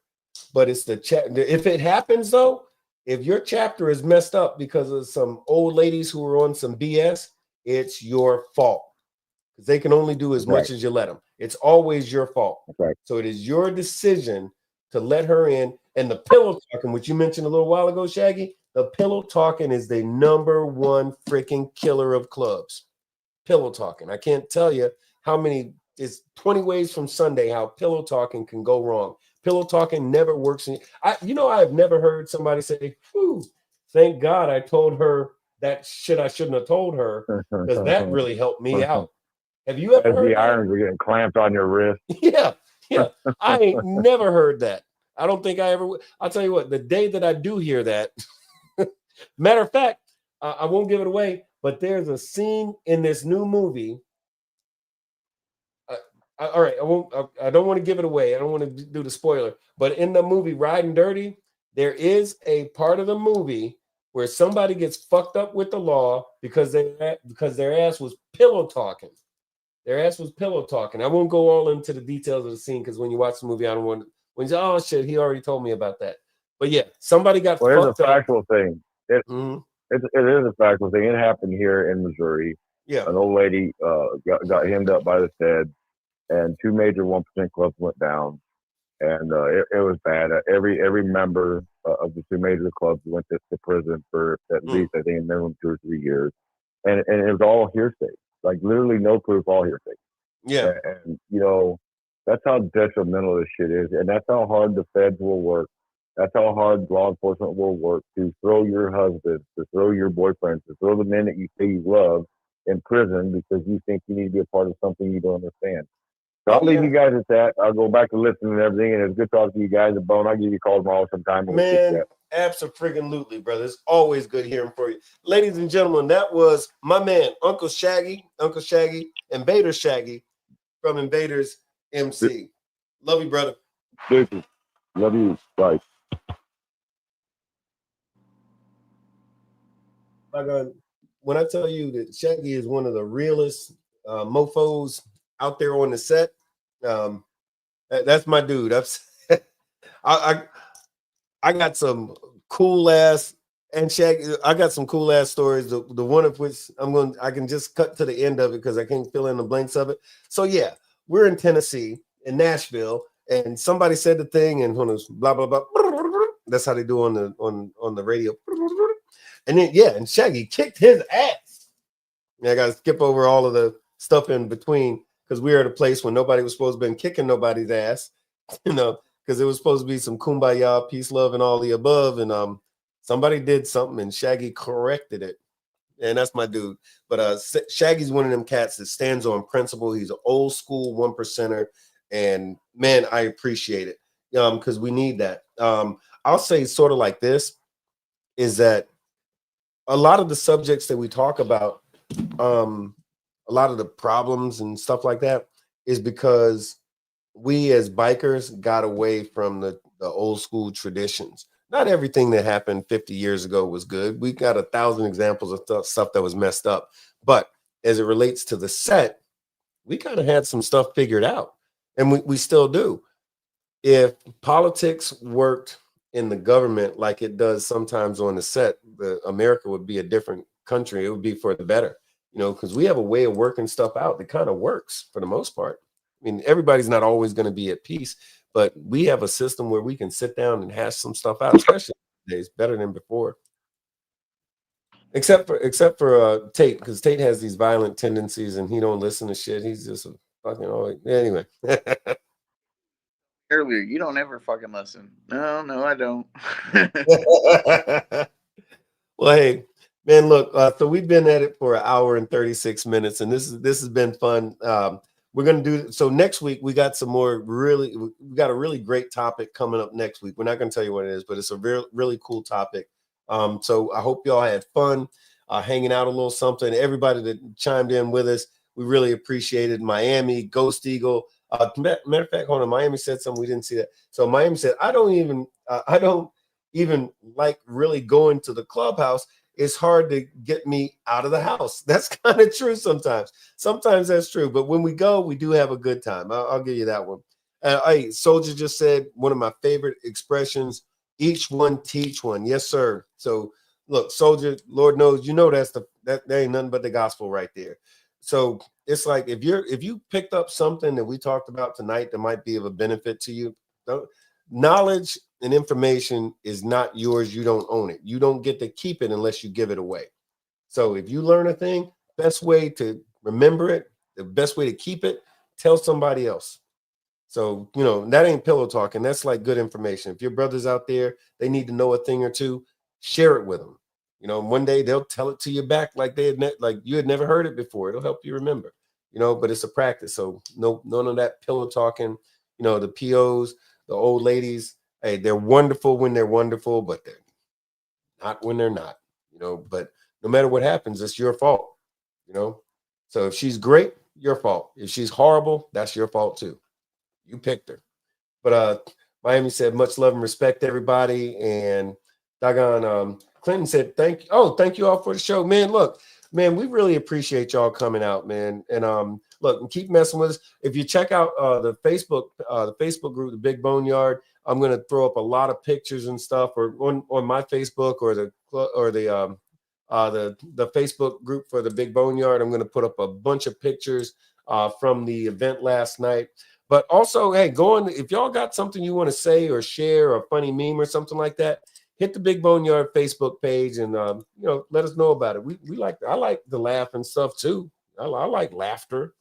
But it's the chapter. If it happens, though, if your chapter is messed up because of some old ladies who are on some BS, it's your fault. Because they can only do as much as you let them. It's always your fault. Right. So it is your decision to let her in. And the pillow talking, which you mentioned a little while ago, Shaggy, the pillow talking is the #1 freaking killer of clubs. Pillow talking. I can't tell you how many. It's 20 ways from Sunday how pillow talking can go wrong. Pillow talking never works. I've never heard somebody say, "Whew, thank God I told her that shit I shouldn't have told her, because that really helped me out." Have you ever heard the that? irons are getting clamped on your wrist? Yeah. I ain't never heard that. I don't think I ever would. I'll tell you what, the day that I do hear that, matter of fact, I won't give it away, but there's a scene in this new movie. All right, I don't want to give it away. I don't want to do the spoiler. But in the movie Riding Dirty, there is a part of the movie where somebody gets fucked up with the law because their ass was pillow talking. Their ass was pillow talking. I won't go all into the details of the scene, because when you watch the movie, I don't want to. When you say, "Oh shit," he already told me about that. But yeah, somebody got fucked up. It's a factual thing. It is a factual thing. It happened here in Missouri. Yeah, an old lady got hemmed up by the Fed, and 2 major 1% clubs went down, and it was bad. Every member of the 2 major clubs went to prison for at least, I think, a minimum 2 or 3 years, and it was all hearsay, like literally no proof, all hearsay. Yeah, and that's how detrimental this shit is, and that's how hard the feds will work. That's how hard law enforcement will work to throw your husband, to throw your boyfriends, to throw the men that you say you love in prison because you think you need to be a part of something you don't understand. So I'll leave you guys at that. I'll go back to listening and everything, and it's good talking to you guys at Bone. I'll give you a call tomorrow sometime. Man, Absolutely, brother. It's always good hearing from you. Ladies and gentlemen, that was my man, Uncle Shaggy, Invader Shaggy from Invaders MC. Love you, brother. Thank you. Love you. Bye. When I tell you that Shaggy is one of the realest mofos out there on the set, that's my dude. I got some cool ass and Shaggy. I got some cool ass stories. The one of which I can just cut to the end of it because I can't fill in the blanks of it. So yeah, we're in Tennessee, in Nashville, and somebody said the thing, and when it was blah blah blah, that's how they do on the radio. And then and Shaggy kicked his ass. And I got to skip over all of the stuff in between because we were at a place when nobody was supposed to be kicking nobody's ass, because it was supposed to be some kumbaya, peace, love, and all the above. And somebody did something, and Shaggy corrected it. And that's my dude. But Shaggy's one of them cats that stands on principle. He's an old school 1%er, and man, I appreciate it because we need that. I'll say sort of like this is that a lot of the subjects that we talk about, a lot of the problems and stuff like that is because we as bikers got away from the old school traditions. Not everything that happened 50 years ago was good. We got 1,000 examples of stuff that was messed up. But as it relates to the set, we kind of had some stuff figured out, and we still do. If politics worked in the government like it does sometimes on the set, America would be a different country. It would be for the better, because we have a way of working stuff out that kind of works for the most part. I mean, everybody's not always going to be at peace, but we have a system where we can sit down and hash some stuff out, especially nowadays, better than before. Except for Tate, because Tate has these violent tendencies and he don't listen to shit. He's just a fucking anyway. Earlier, you don't ever fucking listen. No, I don't. Well, hey, man, look, so we've been at it for 1 hour and 36 minutes, and this has been fun. We're gonna do so next week. We got we got a really great topic coming up next week. We're not gonna tell you what it is, but it's a really cool topic. So I hope y'all had fun hanging out a little something. Everybody that chimed in with us, we really appreciated. Miami, Ghost Eagle. Matter of fact, hold on. Miami said something we didn't see that. So Miami said, I don't even like really going to the clubhouse. It's hard to get me out of the house. That's kind of true sometimes. Sometimes that's true. But when we go, we do have a good time. I'll give you that one. Hey, Soldier just said one of my favorite expressions, each one teach one. Yes, sir. So look, Soldier, Lord knows, that ain't nothing but the gospel right there. So it's like if you picked up something that we talked about tonight that might be of a benefit to you, knowledge and information is not yours. You don't own it. You don't get to keep it unless you give it away. So if you learn a thing, best way to remember it, the best way to keep it, tell somebody else. So, that ain't pillow talking. That's like good information. If your brother's out there, they need to know a thing or two, share it with them. One day they'll tell it to you back like like you had never heard it before. It'll help you remember, but it's a practice. So none of that pillow talking, the POs, the old ladies, hey, they're wonderful when they're wonderful, but they're not when they're not, but no matter what happens, it's your fault, So if she's great, your fault. If she's horrible, that's your fault too. You picked her. But Miami said much love and respect to everybody. And doggone Clinton said thank you all for the show. Man, look, man, we really appreciate y'all coming out, man. And look, and keep messing with us. If you check out the Facebook group, the Big BoneYard, I'm gonna throw up a lot of pictures and stuff, or on my Facebook or the Facebook group for the Big BoneYard. I'm gonna put up a bunch of pictures from the event last night. But also, hey, if y'all got something you want to say or share or a funny meme or something like that, hit the Big BoneYard Facebook page and let us know about it. I like the laugh and stuff too. I like laughter,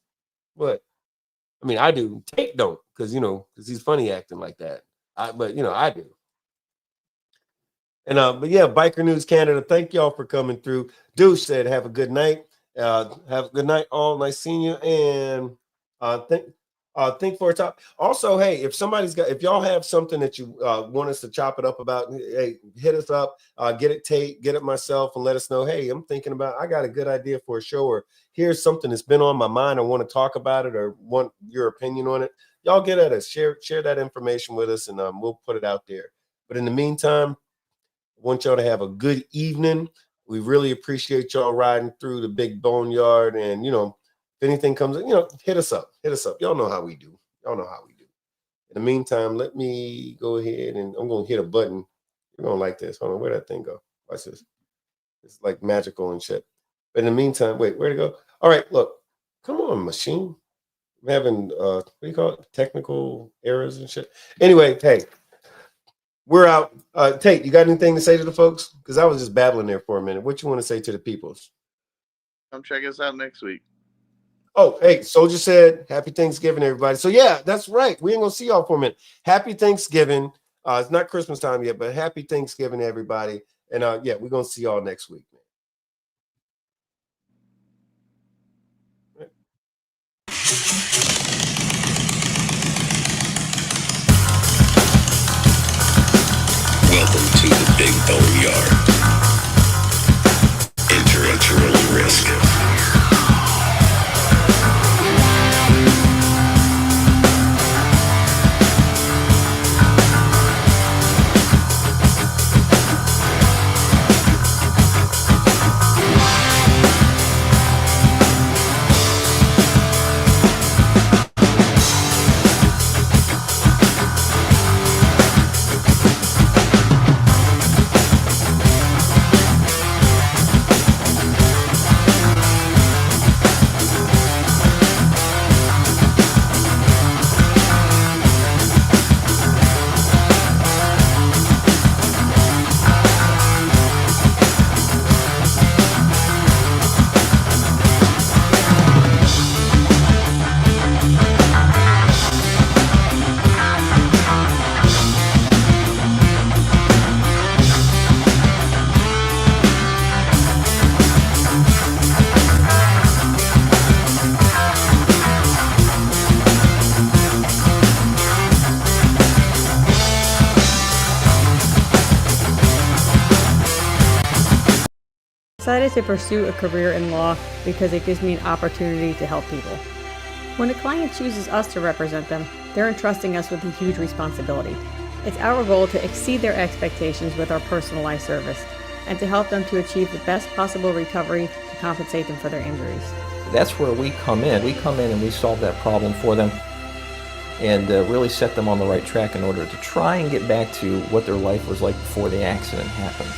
but I mean I do. Tate don't, because he's funny acting like that. I do. And but yeah, Biker News Canada, thank y'all for coming through. Douche said, have a good night. Have a good night, all. Nice seeing you. And Think for a top. Also, hey, if y'all have something that you want us to chop it up about, hey, hit us up, get it Tate, get it myself, and let us know, hey, I'm thinking about, I got a good idea for a show, or here's something that's been on my mind. I want to talk about it or want your opinion on it. Y'all get at us, share that information with us, and we'll put it out there. But in the meantime, I want y'all to have a good evening. We really appreciate y'all riding through the big boneyard, and if anything comes, hit us up. Y'all know how we do. In the meantime, let me go ahead and I'm going to hit a button. You're going to like this. Hold on. Where'd that thing go? Watch this. It's like magical and shit. But in the meantime, wait, where'd it go? All right, look. Come on, machine. I'm having, what do you call it? Technical errors and shit. Anyway, hey, we're out. Tate, you got anything to say to the folks? Because I was just babbling there for a minute. What you want to say to the peoples? Come check us out next week. Oh, hey, Soldier said, happy Thanksgiving, everybody. So, yeah, that's right. We ain't going to see y'all for a minute. Happy Thanksgiving. It's not Christmas time yet, but happy Thanksgiving, everybody. And, yeah, we're going to see y'all next week. Welcome to the Big BoneYard. Enter at your own risk. Decided to pursue a career in law because it gives me an opportunity to help people. When a client chooses us to represent them, they're entrusting us with a huge responsibility. It's our goal to exceed their expectations with our personalized service and to help them to achieve the best possible recovery to compensate them for their injuries. That's where we come in. We come in and we solve that problem for them and really set them on the right track in order to try and get back to what their life was like before the accident happened.